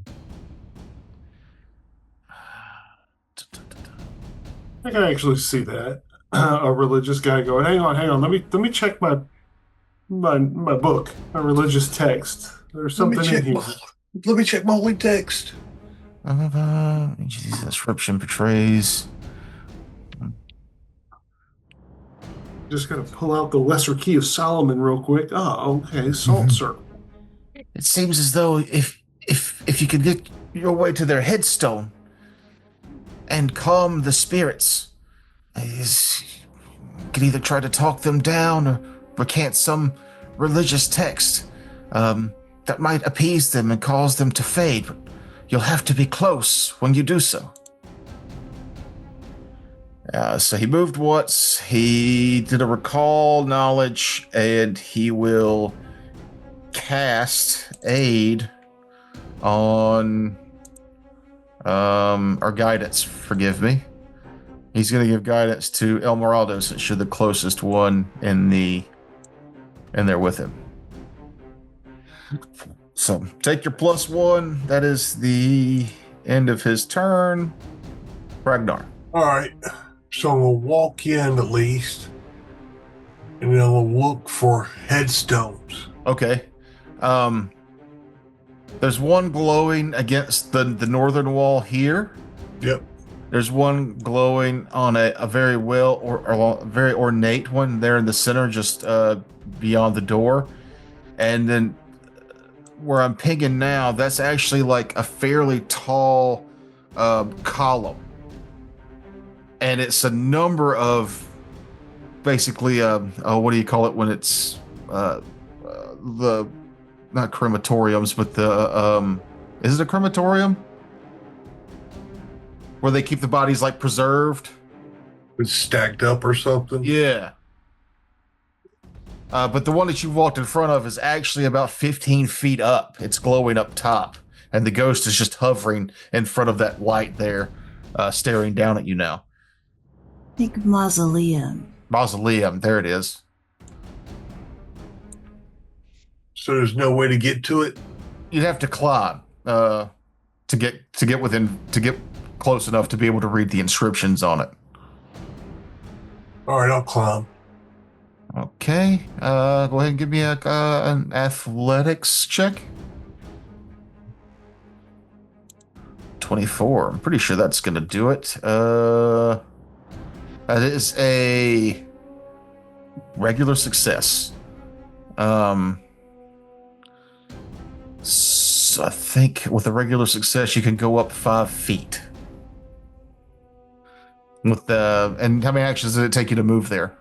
can actually see that. A religious guy going, hang on, let me check my book, my religious text. There's something in here. Let me check my holy text. Description portrays. Just gotta pull out the Lesser Key of Solomon real quick. Oh, okay, salt circle. It seems as though if you could get your way to their headstone and calm the spirits, you could either try to talk them down or recant some religious text that might appease them and cause them to fade. But you'll have to be close when you do so. So he moved once. He did a recall knowledge, and he will cast aid on or guidance. Forgive me. He's going to give guidance to El Morado since you're the closest one in there with him. So take your +1. That is the end of his turn. Ragnar. All right. So we'll walk in at least, and then we'll look for headstones. Okay. There's one glowing against the northern wall here. Yep. There's one glowing on a very very ornate one there in the center, just beyond the door. And then where I'm pinging now, that's actually like a fairly tall column. And it's a number of basically, what do you call it when it's the, not crematoriums, but the, is it a crematorium? Where they keep the bodies like preserved? It's stacked up or something. Yeah. But the one that you walked in front of is actually about 15 feet up. It's glowing up top. And the ghost is just hovering in front of that light there, staring down at you now. Think mausoleum. Mausoleum, there it is. So there's no way to get to it? You'd have to climb to get close enough to be able to read the inscriptions on it. All right, I'll climb. Okay, go ahead and give me an athletics check. 24. I'm pretty sure that's going to do it. That is a regular success. So I think with a regular success, you can go up 5 feet. And how many actions did it take you to move there?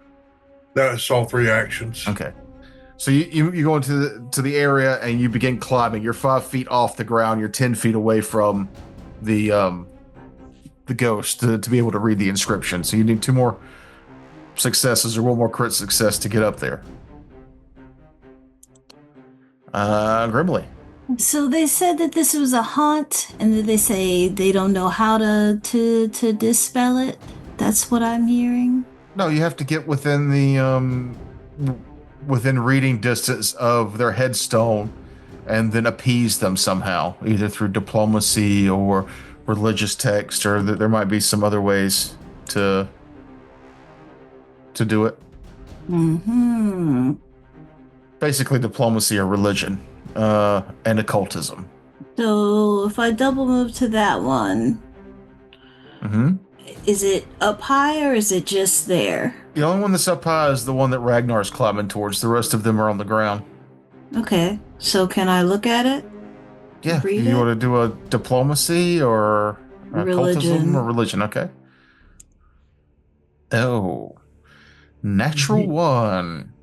That's all 3 actions. Okay. So you go into the area and you begin climbing. You're 5 feet off the ground. You're 10 feet away from the ghost to be able to read the inscription. So you need 2 more successes or 1 more crit success to get up there. Grimly. So they said that this was a haunt, and that they say they don't know how to dispel it. That's what I'm hearing. No, you have to get within within reading distance of their headstone, and then appease them somehow, either through diplomacy or religious text, or there might be some other ways to do it. Mm-hmm. Basically, diplomacy or religion, and occultism. So if I double move to that one, is it up high or is it just there? The only one that's up high is the one that Ragnar's climbing towards. The rest of them are on the ground. Okay, so can I look at it? Yeah, Read you it? want to do a diplomacy or occultism or religion? Okay. Oh, natural 1.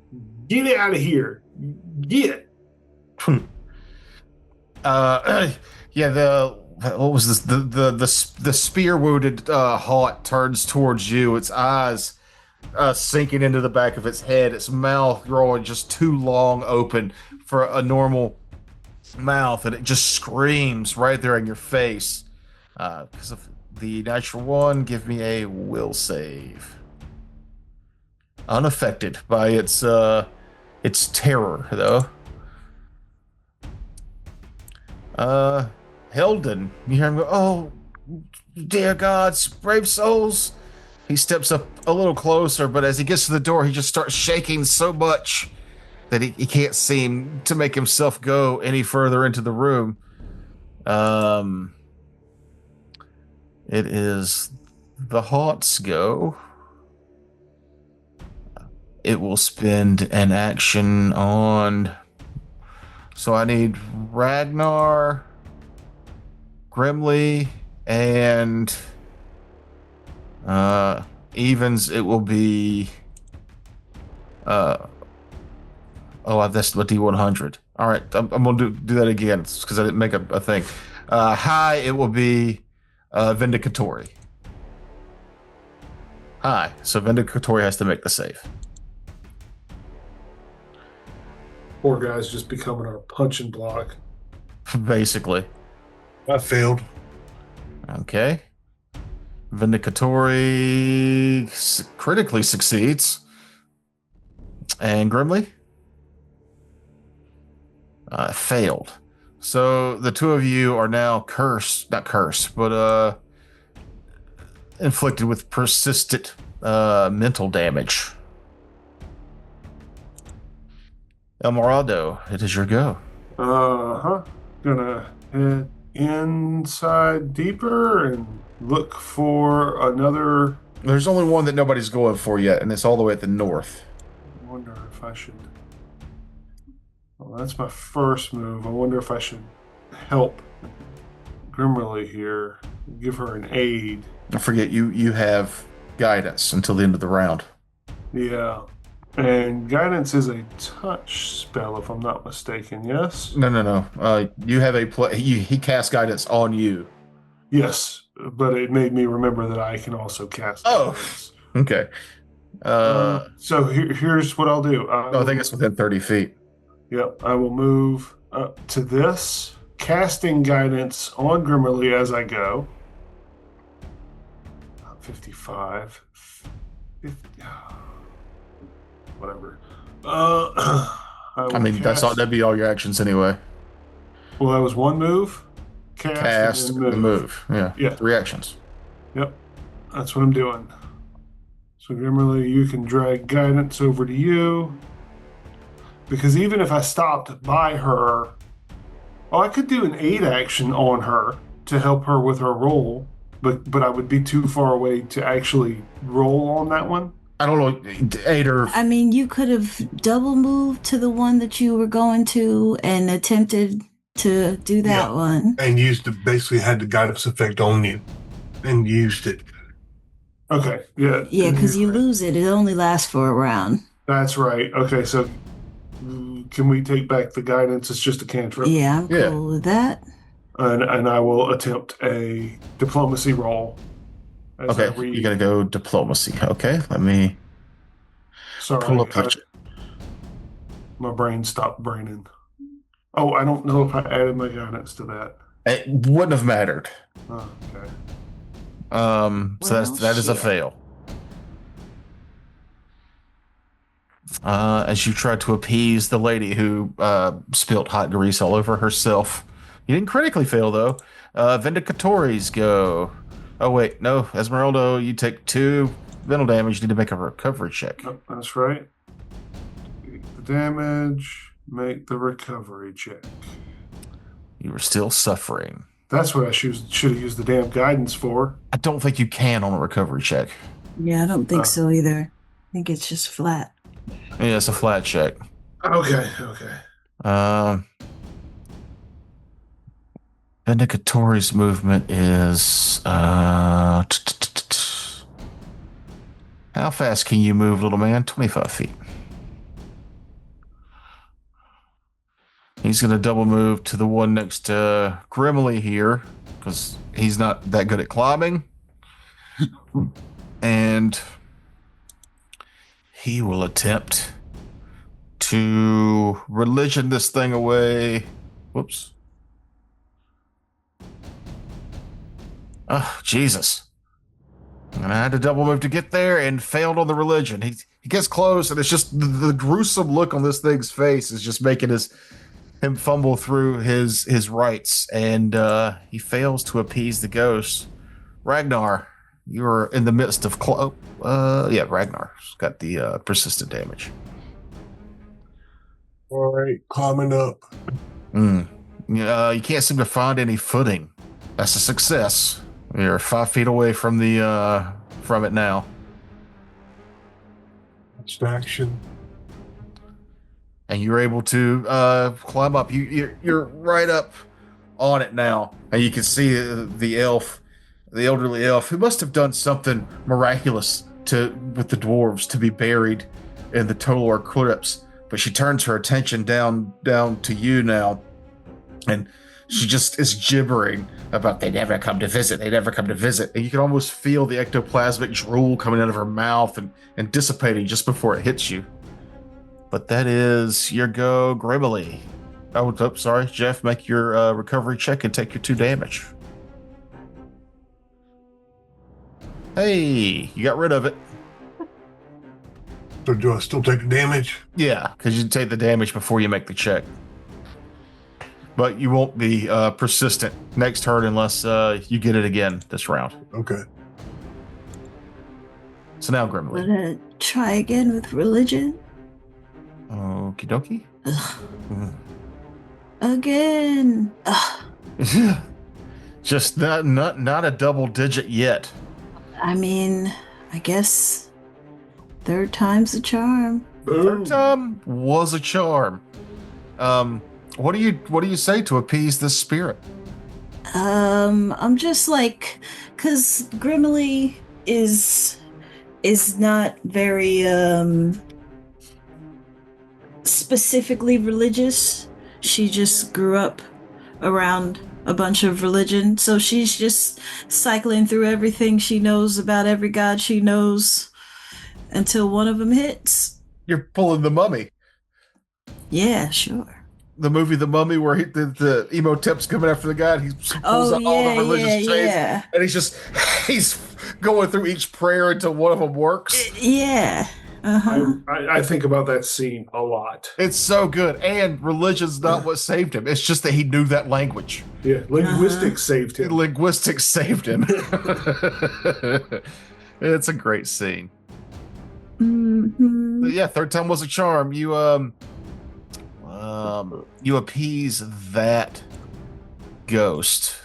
Get out of here. Get. Yeah. What was this? The spear wounded haunt turns towards you. Its eyes sinking into the back of its head. Its mouth growing just too long open for a normal mouth, and it just screams right there in your face. Because of the natural 1, give me a will save. Unaffected by its terror, though. Helden, you hear him go, "Oh, dear gods, brave souls." He steps up a little closer, but as he gets to the door, he just starts shaking so much that he can't seem to make himself go any further into the room. It is the Haught's go. It will spend an action on... So I need Ragnar, Grimly, and Evans. It will be... that's the D100. All right, I'm going to do that again because I didn't make a thing. High, it will be Vindicatory. high, so Vindicatori has to make the save. Poor guy's just becoming our punching block. Basically. I failed. Okay. Vindicatori critically succeeds. And Grimly? Failed. So the two of you are now not cursed, but inflicted with persistent mental damage. El Morado, it is your go. Gonna head inside deeper and look for another. There's only one that nobody's going for yet, and it's all the way at the north. I wonder if I should. Well, that's my first move. I wonder if I should help Grimmerly here, give her an aid. I forget you have guidance until the end of the round. Yeah. And guidance is a touch spell, if I'm not mistaken, yes? No. You have he casts guidance on you. Yes, but it made me remember that I can also cast guidance. Okay. So here's what I'll do. I think it's within 30 feet. Yep, I will move up to this, casting guidance on Grimmerly as I go. 55. 50, whatever. That'd be all your actions anyway. Well, that was one move. Cast and move. Yeah. 3 actions. Yep. That's what I'm doing. So Grimmerly, you can drag guidance over to you. Because even if I stopped by her, I could do an aid action on her to help her with her roll, but I would be too far away to actually roll on that one. I don't know, aid or... I mean, you could have double moved to the one that you were going to and attempted to do that one. And basically had the guidance effect on you and used it. Okay, yeah. Yeah, because you lose it. It only lasts for a round. That's right. Okay, so can we take back the guidance? It's just a cantrip. Yeah, I'm cool with that. And I will attempt a diplomacy roll. Okay, you're going to go diplomacy. Okay, let me pull up. My brain stopped braining. Oh, I don't know if I added my guidance to that. It wouldn't have mattered. Oh, okay. So that is a fail. As you try to appease the lady who spilt hot grease all over herself. You didn't critically fail, though. Vindicatories go. Oh, wait. No. Esmeralda, you take 2 mental damage. You need to make a recovery check. Oh, that's right. The damage, make the recovery check. You were still suffering. That's what I should have used the damn guidance for. I don't think you can on a recovery check. Yeah, I don't think so either. I think it's just flat. Yeah, it's a flat check. Okay. Vindicatori's movement is how fast can you move, little man? 25 feet. He's going to double move to the one next to Grimly here because he's not that good at climbing. And he will attempt to religion this thing away. Whoops. Oh, Jesus. And I had to double move to get there and failed on the religion. He gets close, and it's just the gruesome look on this thing's face is just making him fumble through his rites, and he fails to appease the ghost. Ragnar, you're in the midst of Ragnar's got the persistent damage. All right, climbing up. You can't seem to find any footing. That's a success. You're 5 feet away from it now. Next action. And you're able to climb up. You're right up on it now, and you can see the elderly elf, who must have done something miraculous with the dwarves to be buried in the Tolor crypts. But she turns her attention down to you now, and she just is gibbering about they never come to visit, they never come to visit. And you can almost feel the ectoplasmic drool coming out of her mouth and dissipating just before it hits you. But that is your go, Grimly. Oh, sorry, Jeff, make your recovery check and take your 2 damage. Hey, you got rid of it. So do I still take the damage? Yeah, because you take the damage before you make the check. But you won't be persistent next turn unless you get it again this round. Okay. So now, Grimly. Wanna try again with religion? Okie dokie. Again. Ugh. Just not a double digit yet. I mean, I guess 3rd time's a charm. Third time was a charm. What do you say to appease this spirit? I'm just like, cause Grimly is not very specifically religious. She just grew up around a bunch of religion, so she's just cycling through everything she knows about every god she knows until one of them hits. You're pulling the Mummy. Yeah, sure. The movie The Mummy, where the Emotep's coming after the guy, and he pulls out all the religious chains, and he's going through each prayer until one of them works. Yeah. Uh-huh. I think about that scene a lot. It's so good, and religion's not what saved him. It's just that he knew that language. Yeah, linguistics saved him. Linguistics saved him. It's a great scene. Mm-hmm. But yeah, 3rd time was a charm. You you appease that ghost.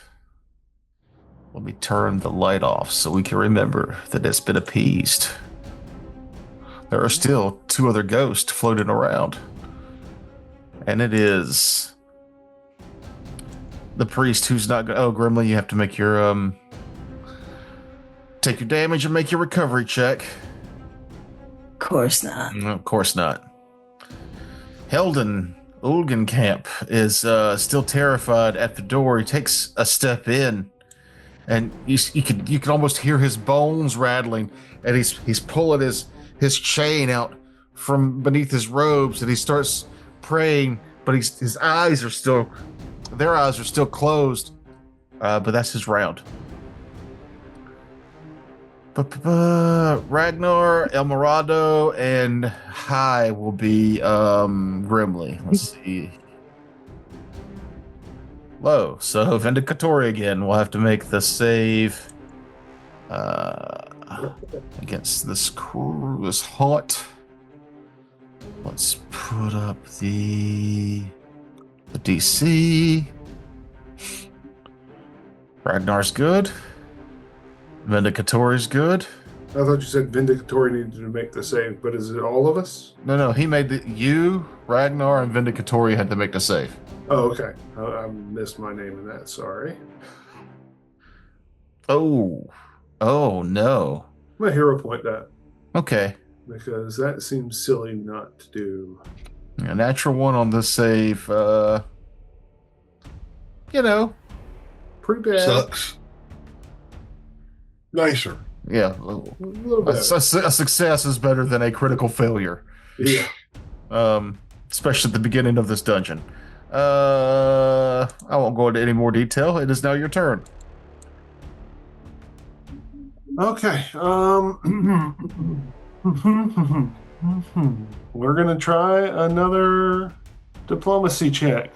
Let me turn the light off so we can remember that it's been appeased. There are still 2 other ghosts floating around. And it is the priest who's not going. Oh, Grimly, you have to make your take your damage and make your recovery check. Of course not. No, of course not. Helden Ulgenkamp is still terrified at the door. He takes a step in, and you can almost hear his bones rattling, and he's pulling his chain out from beneath his robes, and he starts praying, but his eyes are still closed. But that's his round. Ragnar, El Morado, and Hai will be Grimly. Let's see. Low. So Vindicatori again. We'll have to make the save against this haunt. Let's put up the DC. Ragnar's good. Vindicatori's good. I thought you said Vindicatori needed to make the save, but is it all of us? No, he made you, Ragnar, and Vindicatori had to make the save. Oh, okay. I missed my name in that. Sorry. Oh no. I'm gonna hero point that Okay. because that seems silly not to do. A natural 1 on this save. Pretty bad. Sucks. Nicer. Yeah. A little A bit. success is better than a critical failure. Yeah. Especially at the beginning of this dungeon. I won't go into any more detail. It is now your turn. Okay. We're gonna try another diplomacy check.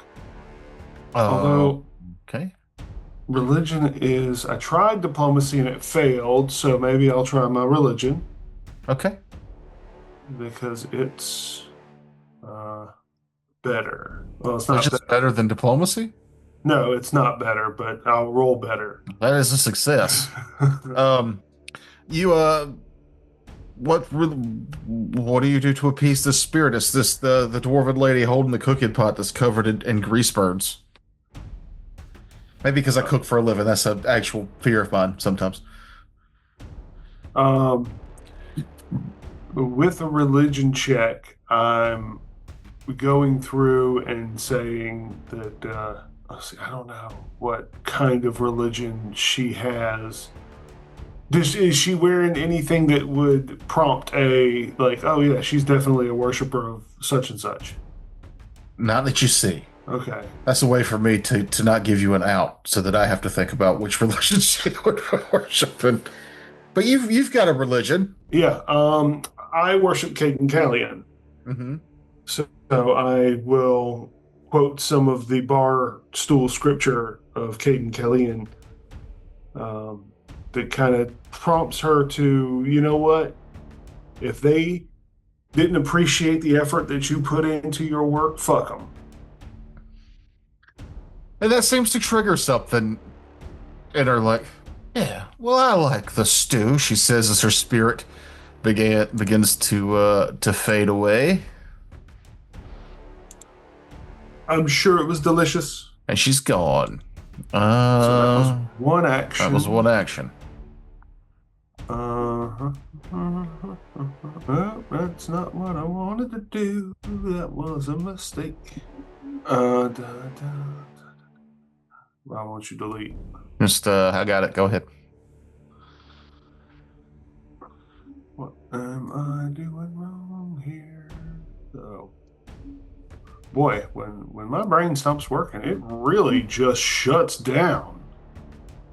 Although okay. religion is, I tried diplomacy and it failed, so maybe I'll try my religion Okay. because it's better. Well, it's not It's just better than diplomacy? No, it's not better, but I'll roll better. That is a success. What do you do to appease this spirit? It's the dwarven lady holding the cooking pot that's covered in grease burns. Maybe because I cook for a living. That's an actual fear of mine sometimes. With a religion check, I'm going through and saying that let's see, I don't know what kind of religion she has. Is she wearing anything that would prompt a, like, oh yeah, she's definitely a worshiper of such and such? Not that you see. Okay. That's a way for me to not give you an out, so that I have to think about which religion she would worship. But you've got a religion. Yeah. I worship Caden Callian. Mm-hmm. So I will quote some of the bar stool scripture of Caden Callian that kind of prompts her to, you know what? If they didn't appreciate the effort that you put into your work, fuck them. And that seems to trigger something in her, like, yeah, well, I like the stew, she says as her spirit begins to fade away. I'm sure it was delicious. And she's gone. So that was one action. That was one action. Well, that's not what I wanted to do. That was a mistake. Why won't you delete? I got it. Go ahead. What am I doing wrong here? So, boy, when my brain stops working, it really just shuts down.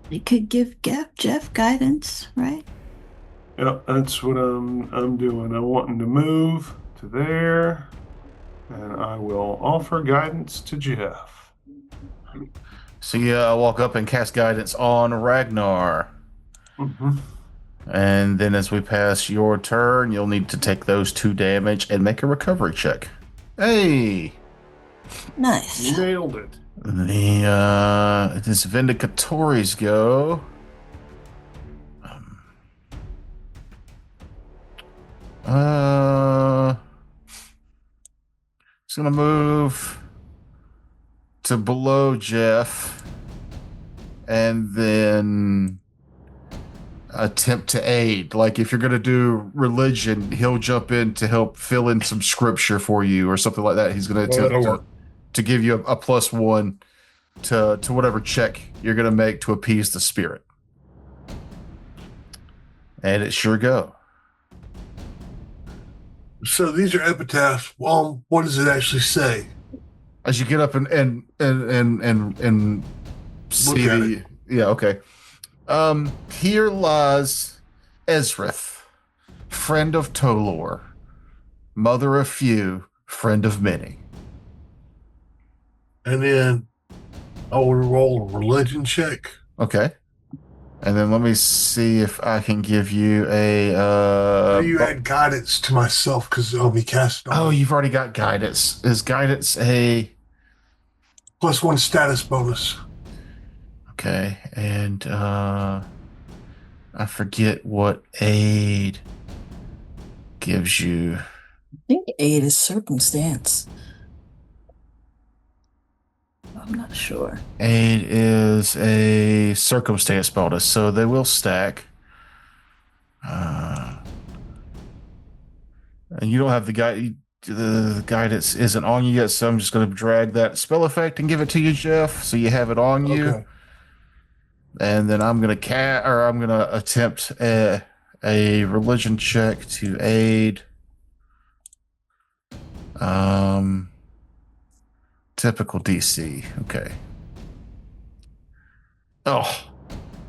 You could give Jeff guidance, right? Yep, that's what I'm doing. I'm wanting to move to there, and I will offer guidance to Jeff. So you walk up and cast guidance on Ragnar. Mm-hmm. And then as we pass your turn, you'll need to take those 2 damage and make a recovery check. Hey! Nice. Nailed it. This Vindicatories go. It's gonna move to below Jeff, and then attempt to aid. Like, if you're gonna do religion, he'll jump in to help fill in some scripture for you or something like that. He's gonna attempt to give you a +1 to whatever check you're gonna make to appease the spirit. And it sure go. So these are epitaphs. What does it actually say? As you get up and see the, yeah, okay. Here lies Ezrith, friend of Tolor, mother of few, friend of many. And then I will roll a religion check. Okay. And then let me see if I can give you a... you add guidance to myself because I'll be casting on. Oh, you've already got guidance. Is guidance a... +1 status bonus. Okay, and I forget what aid gives you. I think aid is circumstance. I'm not sure. Aid is a circumstance bonus, so they will stack. And you don't have the guidance isn't on you yet, so I'm just going to drag that spell effect and give it to you, Jeff, so you have it on you. Okay. And then I'm going to attempt a religion check to aid. Typical DC. Okay. Oh,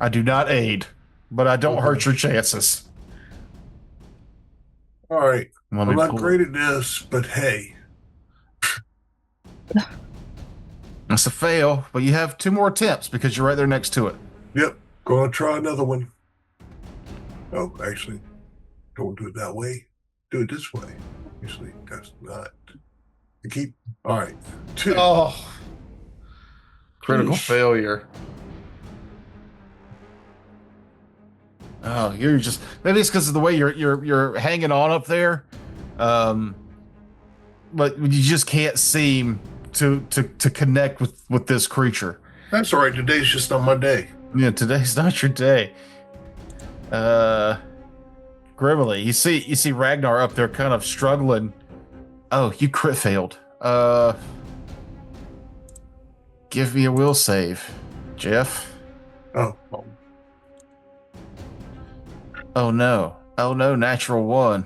I do not aid, but I don't hurt your chances. All right. I'm not great at this, but hey. That's a fail, but you have 2 more attempts because you're right there next to it. Yep. Gonna try another one. Oh, actually, don't do it that way. Do it this way. Actually, that's not. All right. 2. Oh. Critical failure. Oh, you're just, maybe it's because of the way you're hanging on up there. But you just can't seem to connect with this creature. That's all right. Today's just not my day. Yeah, today's not your day. Grimly, you see Ragnar up there kind of struggling. Oh, you crit failed. Give give me a will save, Jeff. Oh, Oh no, natural one.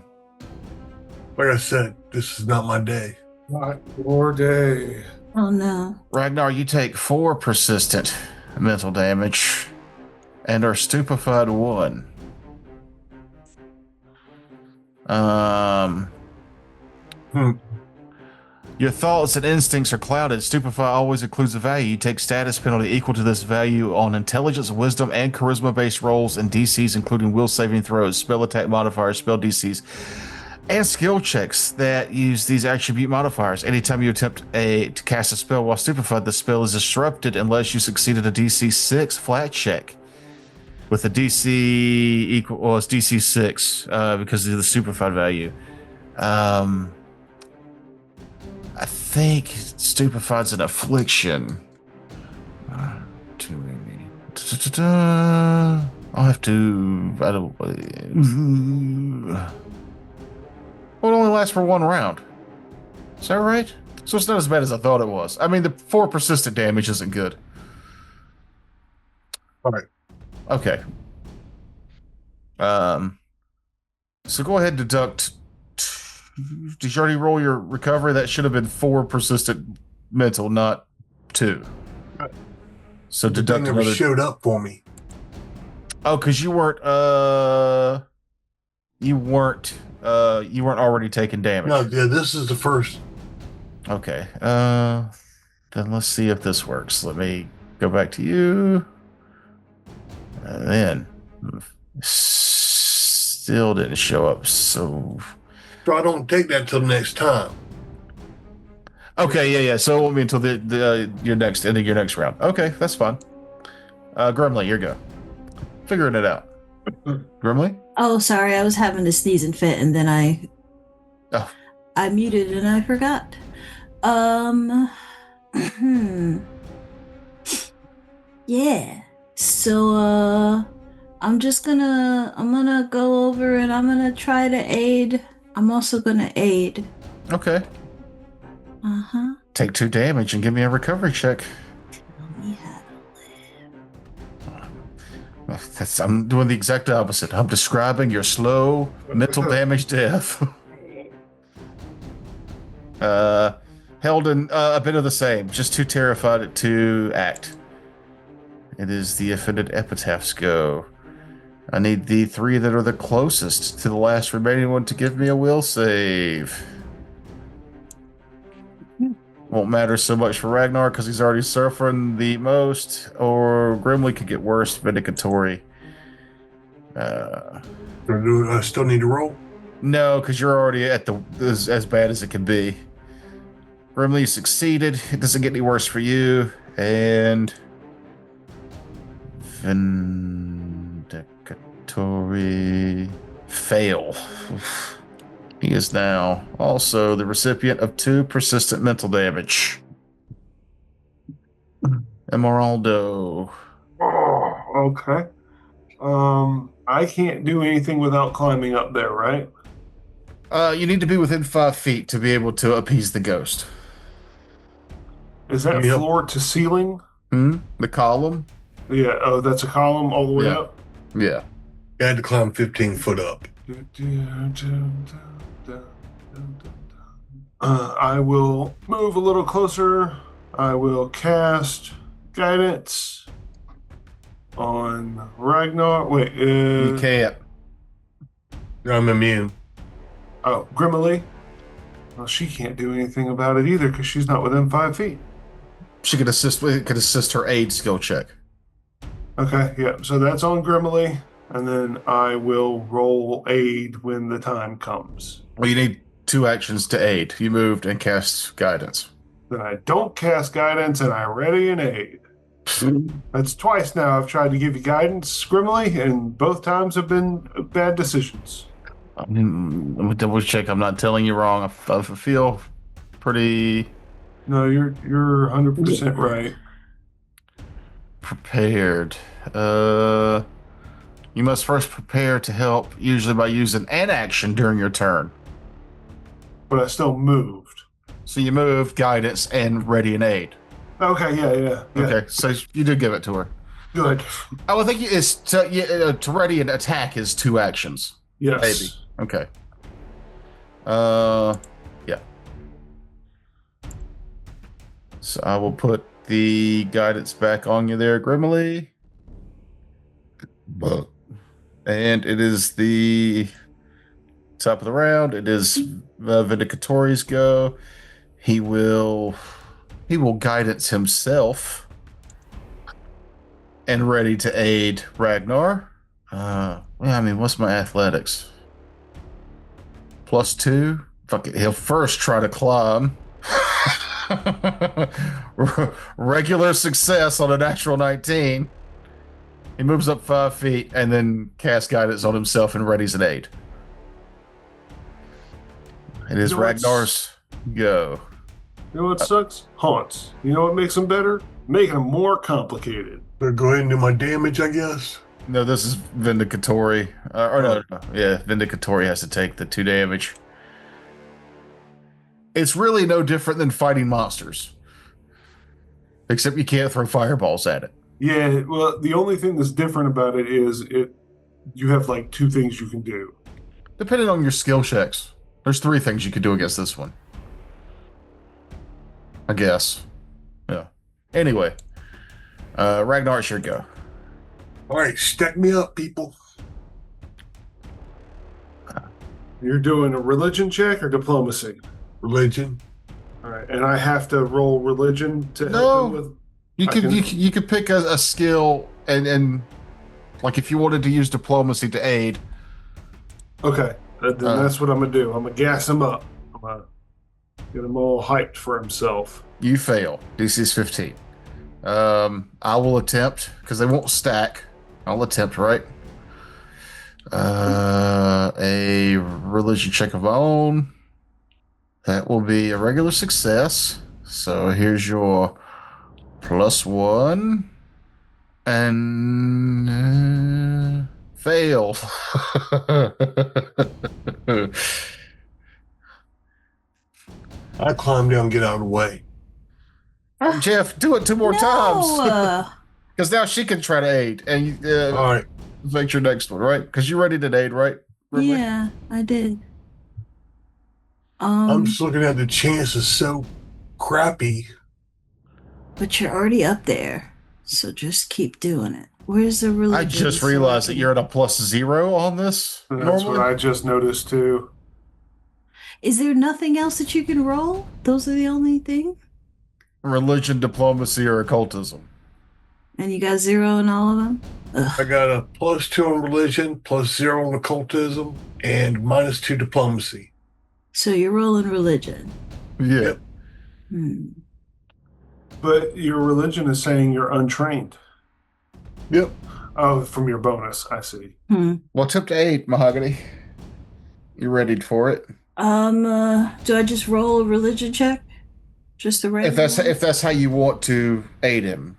like I said, this is not my day. Not your day. Oh no. Ragnar, you take 4 persistent mental damage and are stupefied 1. Your thoughts and instincts are clouded. Stupefy always includes a value. You take status penalty equal to this value on intelligence, wisdom, and charisma-based rolls and DCs, including will saving throws, spell attack modifiers, spell DCs, and skill checks that use these attribute modifiers. Anytime you attempt to cast a spell while stupefied, the spell is disrupted unless you succeeded a DC 6 flat check. With a DC equal, well, it's DC 6 because of the stupefied value. I think stupefied's an affliction. I'll have to. I don't. Well, it only lasts for 1 round. Is that right? So it's not as bad as I thought it was. I mean, the 4 persistent damage isn't good. All right. Okay. So go ahead and deduct. Did you already roll your recovery? That should have been 4 persistent mental, not 2. So deduct They never another. showed up for me. Oh, because you weren't already taking damage. No, yeah, this is the first. Okay. Then let's see if this works. Let me go back to you. And then still didn't show up. So I don't take that till next time. okay, yeah. So it won't be until the your next ending your next round. Okay, that's fine. Grimly, you're go. Figuring it out. Grimly? Oh, sorry, I was having a sneezing fit and then I muted and I forgot. Yeah. So I'm gonna go over and I'm gonna try to aid. I'm also gonna aid. Okay. Uh-huh. Take 2 damage and give me a recovery check. I'm doing the exact opposite. I'm describing your slow mental damage death. Held in a bit of the same, just too terrified to act. It is the offended epitaphs go. I need the 3 that are the closest to the last remaining one to give me a will save. Won't matter so much for Ragnar because he's already suffering the most, or Grimly could get worse. Vindicatory. I still need to roll. No, because you're already at the as bad as it can be. Grimly succeeded. It doesn't get any worse for you, and Vindicatory fail. He is now also the recipient of 2 persistent mental damage. Emeraldo. Oh, okay. I can't do anything without climbing up there, right? You need to be within 5 feet to be able to appease the ghost. Is that Yep. floor to ceiling? The column? Yeah. Oh, that's a column all the way Yeah. up? Yeah. I had to climb 15 foot up. I will move a little closer. I will cast guidance on Ragnar. Wait, You can't. I'm immune. oh, Grimily. Well, she can't do anything about it either because she's not within 5 feet. She could assist her aid skill check. Okay, yeah. So that's on Grimily, and then I will roll aid when the time comes. Well, you need 2 actions to aid. You moved and cast guidance. Then I don't cast guidance and I ready an aid. That's twice now I've tried to give you guidance, Grimily, and both times have been bad decisions. Let me double check. I'm not telling you wrong. I feel pretty No, you're 100% right. prepared. You must first prepare to help, usually by using an action during your turn. But I still moved. So you move, guidance, and ready and aid. Okay, yeah. Okay, so you did give it to her. Good. I would think it's to ready an attack is 2 actions. Yes. Maybe. Okay. Yeah. So I will put the guidance back on you there, Grimly. And it is the top of the round. It is Vindicatori's go. He will guidance himself and ready to aid Ragnar. I mean, what's my athletics? +2. Fuck it. He'll first try to climb. Regular success on a natural 19. He moves up 5 feet and then casts guidance on himself and readies an aid. It is Ragnar's go. You know what sucks? Haunts. You know what makes them better? Making them more complicated. But go ahead and do my damage, I guess. No, this is Vindicatory. No. Yeah, Vindicatory has to take the 2 damage. It's really no different than fighting monsters. Except you can't throw fireballs at it. Yeah, well, the only thing that's different about it is you have like 2 things you can do. Depending on your skill checks. There's 3 things you could do against this one. I guess. Yeah. Anyway. Ragnar, it's your go. All right, stack me up, people. You're doing a religion check or diplomacy? Religion. All right, and I have to roll religion to help him with... You could pick a skill and like if you wanted to use diplomacy to aid. Okay, then that's what I'm gonna do. I'm gonna gas him up. I'm gonna get him all hyped for himself. You fail. DC's 15. I will attempt because they won't stack. I'll attempt, right? A religion check of my own. That will be a regular success. So here's your +1 and fail. I climb down, get out of the way. Jeff, do it 2 more times. No. Because now she can try to aid. And All right. make your next one, right? Because you're ready to aid, right? Ridley? Yeah, I did. I'm just looking at the chances so crappy. But you're already up there, so just keep doing it. Where's the religion? I just realized that you're at a +0 on this. That's Normally, what I just noticed too. Is there nothing else that you can roll? Those are the only thing? religion, diplomacy, or occultism. And you got 0 in all of them? Ugh. I got a +2 on religion, +0 on occultism, and -2 diplomacy. So you're rolling religion. Yeah. Yep. But your religion is saying you're untrained. Yep. Oh, from your bonus, I see. Well, tip to 8, Mahogany. You ready for it? Do I just roll a religion check? Just the regular If that's how you want to aid him.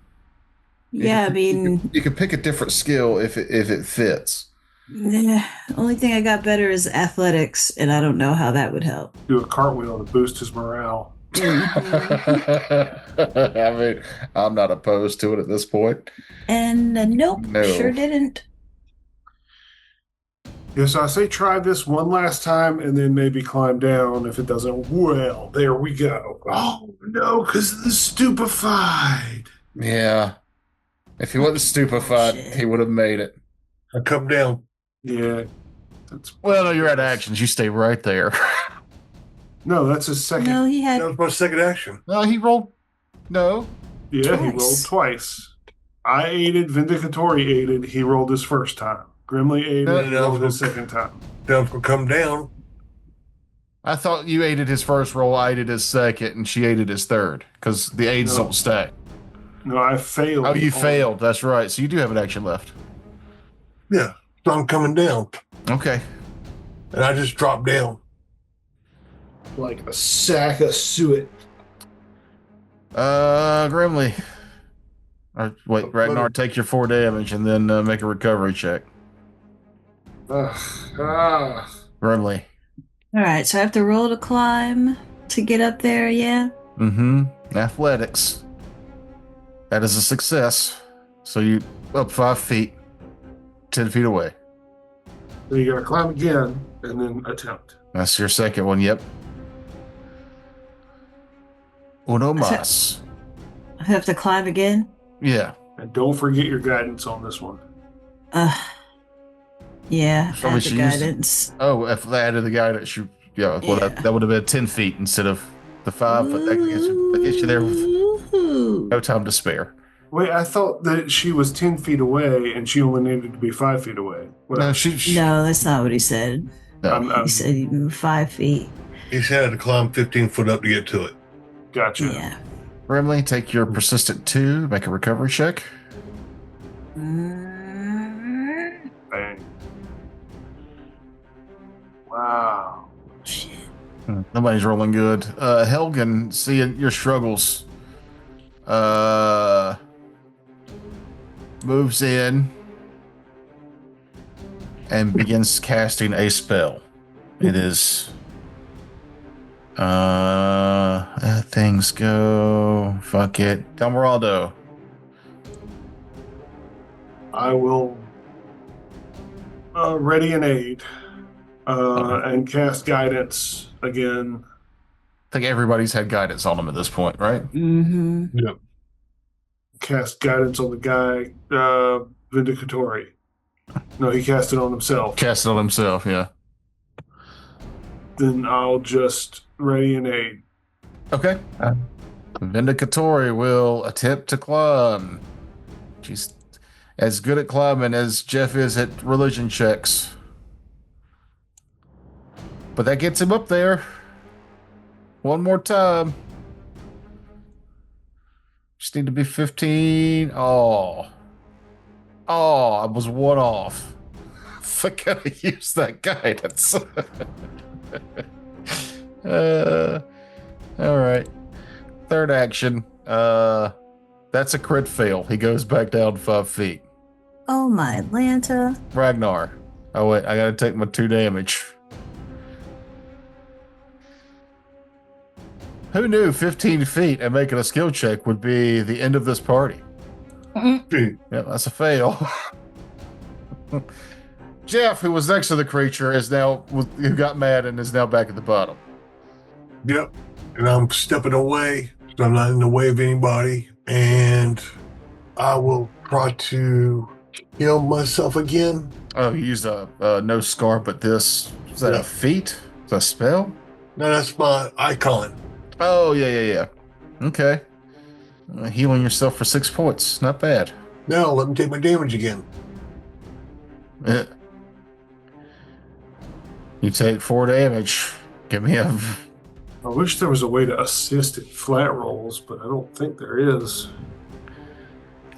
Yeah, I mean, you can pick a different skill if it fits. the only thing I got better is athletics, and I don't know how that would help. Do a cartwheel to boost his morale. I mean, I'm not opposed to it at this point. And nope, No. sure didn't. Yeah, so I say try this one last time and then maybe climb down. If it doesn't, well, there we go. Oh, no, because of the stupefied. Yeah. If he wasn't stupefied, Shit. he would have made it. I come down. Yeah. That's, Well, no, you're at actions. You stay right there. no, that's his second. No, he That had. was my second action. No, he rolled. No. Yeah, he Twice. rolled twice. I aided, Vindicatory aided. He rolled his first time. Grimly aided, No, he no, rolled no. his second time. Then I'm going to come down. I thought you aided his first roll, I aided his second, and she aided his third. Because the aids No. don't stack. No, I failed. Oh, you on- failed. That's right. So you do have an action left. Yeah. So I'm coming down. Okay. And I just drop down. Like a sack of suet. Grimly. Wait, Ragnar, take your 4 damage and then make a recovery check. Grimly. All right, so I have to roll to climb to get up there, yeah? Mm-hmm. Athletics. That is a success. So you up 5 feet, 10 feet away. So you gotta climb again and then attempt. That's your second one. Yep. Uno So- mas. I have to climb again. Yeah. And don't forget your guidance on this one. Yeah, So we add the should use- guidance. Oh, if they added the guidance, well, Yeah. that would have been 10 feet instead of the 5, but that gets you there with Ooh. no time to spare. Wait, I thought that she was 10 feet away and she only needed to be 5 feet away. No, No, that's not what he said. no. He said you move 5 feet. He said I had to climb 15 foot up to get to it. Gotcha. Yeah. Brimley, take your persistent 2, make a recovery check. Mm, Bang. Wow. shit. Nobody's rolling good. Helgen, seeing your struggles, moves in and begins casting a spell. It is things go. Fuck it. Camarado. I will ready an aid and cast guidance again. I think everybody's had guidance on them at this point, right? Mm-hmm. Yep. Cast guidance on the guy, Vindicatori. No, he cast it on himself. Cast it on himself, yeah. Then I'll just ready an aid. Okay. Vindicatori will attempt to climb. She's as good at climbing as Jeff is at religion checks. But that gets him up there. One more time. Just need to be 15. Oh, I was one off. I gotta use that guidance. All right. Third action. That's a crit fail. He goes back down 5 feet. Oh my Atlanta. Ragnar. Oh wait, I gotta take my 2 damage. Who knew 15 feet and making a skill check would be the end of this party? Hmm. Yeah, that's a fail. Jeff, who was next to the creature, who got mad and is now back at the bottom. Yep. And I'm stepping away, so I'm not in the way of anybody. And I will try to heal myself again. Oh, you used a no scar, but this is that Yeah. a feat? Is that a spell? No, that's my icon. Oh yeah. Okay. Healing yourself for 6 points. Not bad. Now let me take my damage again. Eh. You take 4 damage. Give me a. I wish there was a way to assist in flat rolls, but I don't think there is.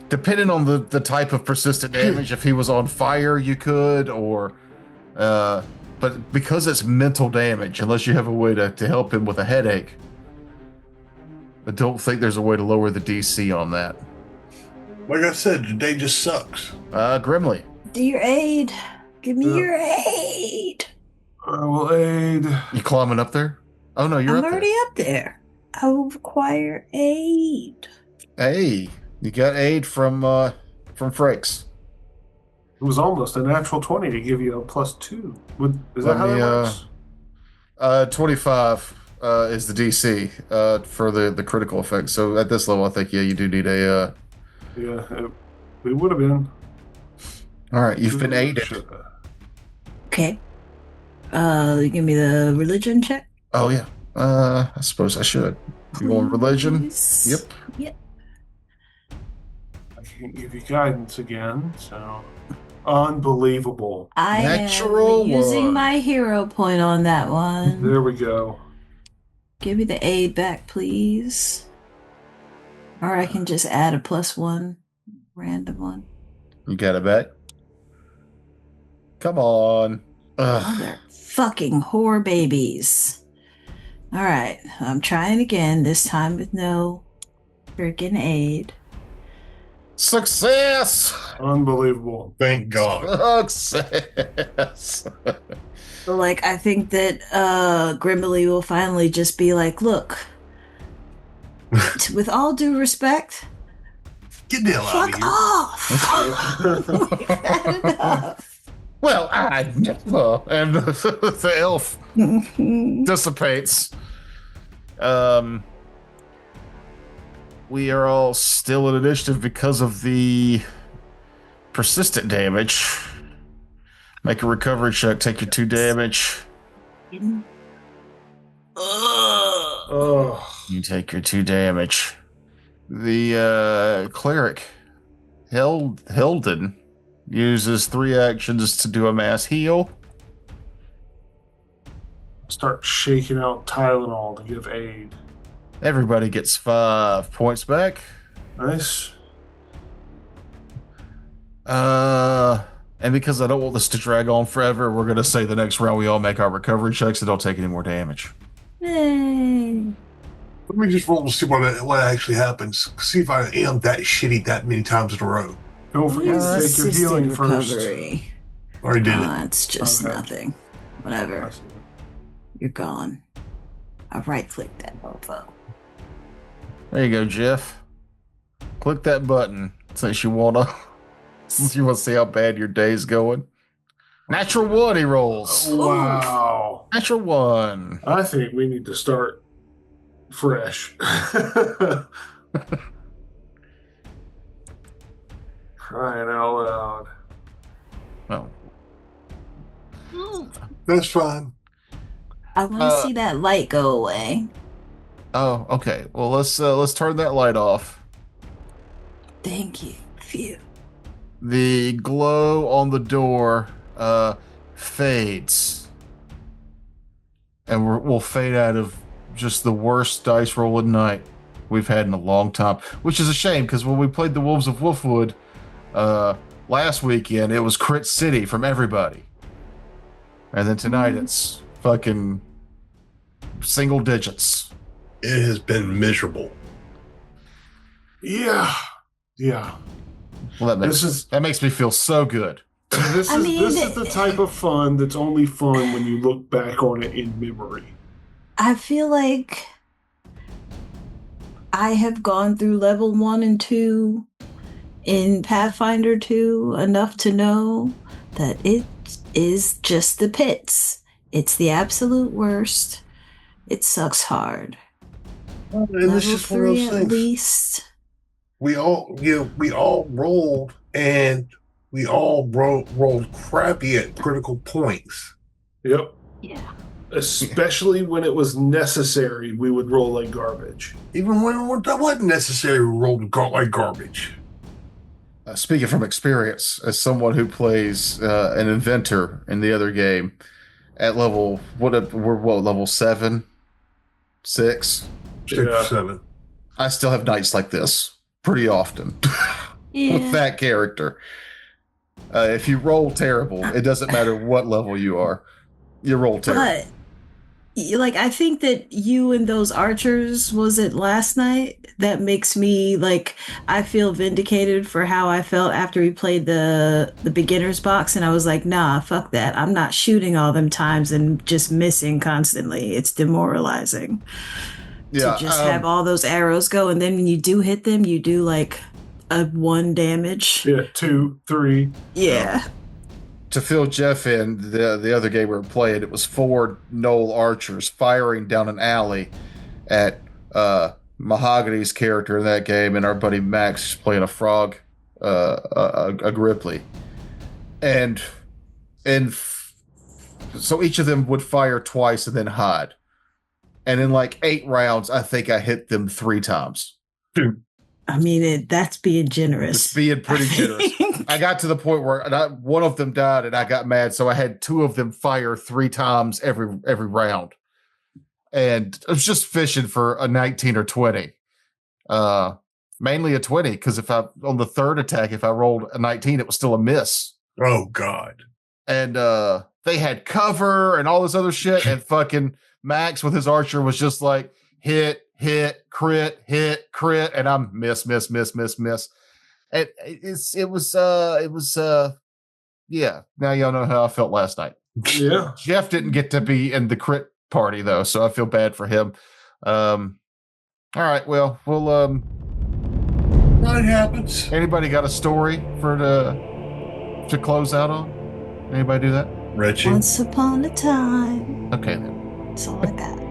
Depending on the type of persistent damage, if he was on fire, you could, or. But because it's mental damage, unless you have a way to help him with a headache, I don't think there's a way to lower the DC on that. Like I said, the day just sucks. Grimly. Do your aid. Give me Yeah. your aid. I will aid. You climbing up there? Oh no, you're I'm up already up there. I will require aid. there. Hey, you got aid from Frakes. It was almost a natural 20 to give you a +2. Is that how that works? 25 is the DC for the critical effect. So at this level, I think you do need a. Yeah, it would have been. All right, you've been aided. Okay. Give me the religion check. Oh yeah. I suppose I should. You want religion? Please. Yep. Yep. I can't give you guidance again, so. Unbelievable. I Natural am using one. my hero point on that one. There we go. Give me the aid back, please. Or I can just add a +1 random one. You got it back. Come on. Ugh. Mother fucking whore babies. All right, I'm trying again. This time with no freaking aid. Success! Unbelievable. Thank God. Success! So, like, I think that Grimly will finally just be like, look, with all due respect, Get the hell out of Fuck here. off! We've had enough. Well, I never. And the elf dissipates. We are all still in initiative because of the persistent damage. Make a recovery check. Take your 2 damage. Oh, You take your 2 damage. The cleric, Hilden, uses 3 actions to do a mass heal. start shaking out Tylenol to give aid. Everybody gets 5 points back. Nice. And because I don't want this to drag on forever, we're going to say the next round we all make our recovery checks and don't take any more damage. Yay. Let me just roll to see what actually happens. See if I am that shitty that many times in a row. Don't forget to take your Assisted healing first. recovery. Already did Oh, it. it's just Okay. nothing. Whatever. You're gone. I right-clicked that mofo. There you go, Jeff. Click that button since you want to see how bad your day's going. Natural 1 he rolls. Wow. Natural 1. I think we need to start fresh. Crying out loud. Oh. That's fine. I want to see that light go away. Oh, okay. Well, let's turn that light off. Thank you. Phew. The glow on the door fades. And we'll fade out of just the worst dice rolling night we've had in a long time. Which is a shame, because when we played the Wolves of Wolfwood last weekend, it was crit city from everybody. And then tonight it's fucking single digits. It has been miserable. Yeah. Yeah. Well, that makes me feel so good. This is the type of fun that's only fun when you look back on it in memory. I feel like I have gone through level 1 and 2 in Pathfinder 2 enough to know that it is just the pits. It's the absolute worst. It sucks hard. And Level it's just one of 3 those at things. least. We all rolled, and we all rolled crappy at critical points. Yep. Yeah. Especially when it was necessary, we would roll like garbage. Even when that wasn't necessary, we rolled like garbage. Speaking from experience, as someone who plays an inventor in the other game, at level we're level 7, 6. 6 or Yeah. 7. I still have nights like this pretty often Yeah. with that character. If you roll terrible, it doesn't matter what level you are, you roll terrible. But like, I think that you and those archers, was it last night? That makes me like, I feel vindicated for how I felt after we played the beginner's box, and I was like, nah, fuck that. I'm not shooting all them times and just missing constantly. It's demoralizing. Yeah, To just have all those arrows go, and then when you do hit them, you do like a 1 damage. Yeah, 2, 3. Yeah. to fill Jeff in, the other game we were playing, it was 4 Knoll archers firing down an alley at Mahogany's character in that game, and our buddy Max playing a frog, a Gripply. And so each of them would fire twice and then hide. And in like 8 rounds, I think I hit them 3 times. I mean, that's being generous. It's being pretty generous. I got to the point where one of them died and I got mad, so I had 2 of them fire 3 times every round. And I was just fishing for a 19 or 20. Mainly a 20, because on the 3rd attack, if I rolled a 19, it was still a miss. Oh, God. And they had cover and all this other shit, and fucking Max with his archer was just like, hit, crit, and I'm miss. It was yeah. Now y'all know how I felt last night. Yeah. Jeff didn't get to be in the crit party though, so I feel bad for him. All right, well, we'll No, It happens. Anybody got a story to close out on? Anybody do that? Reggie. Once upon a time. Okay then. That's all I got.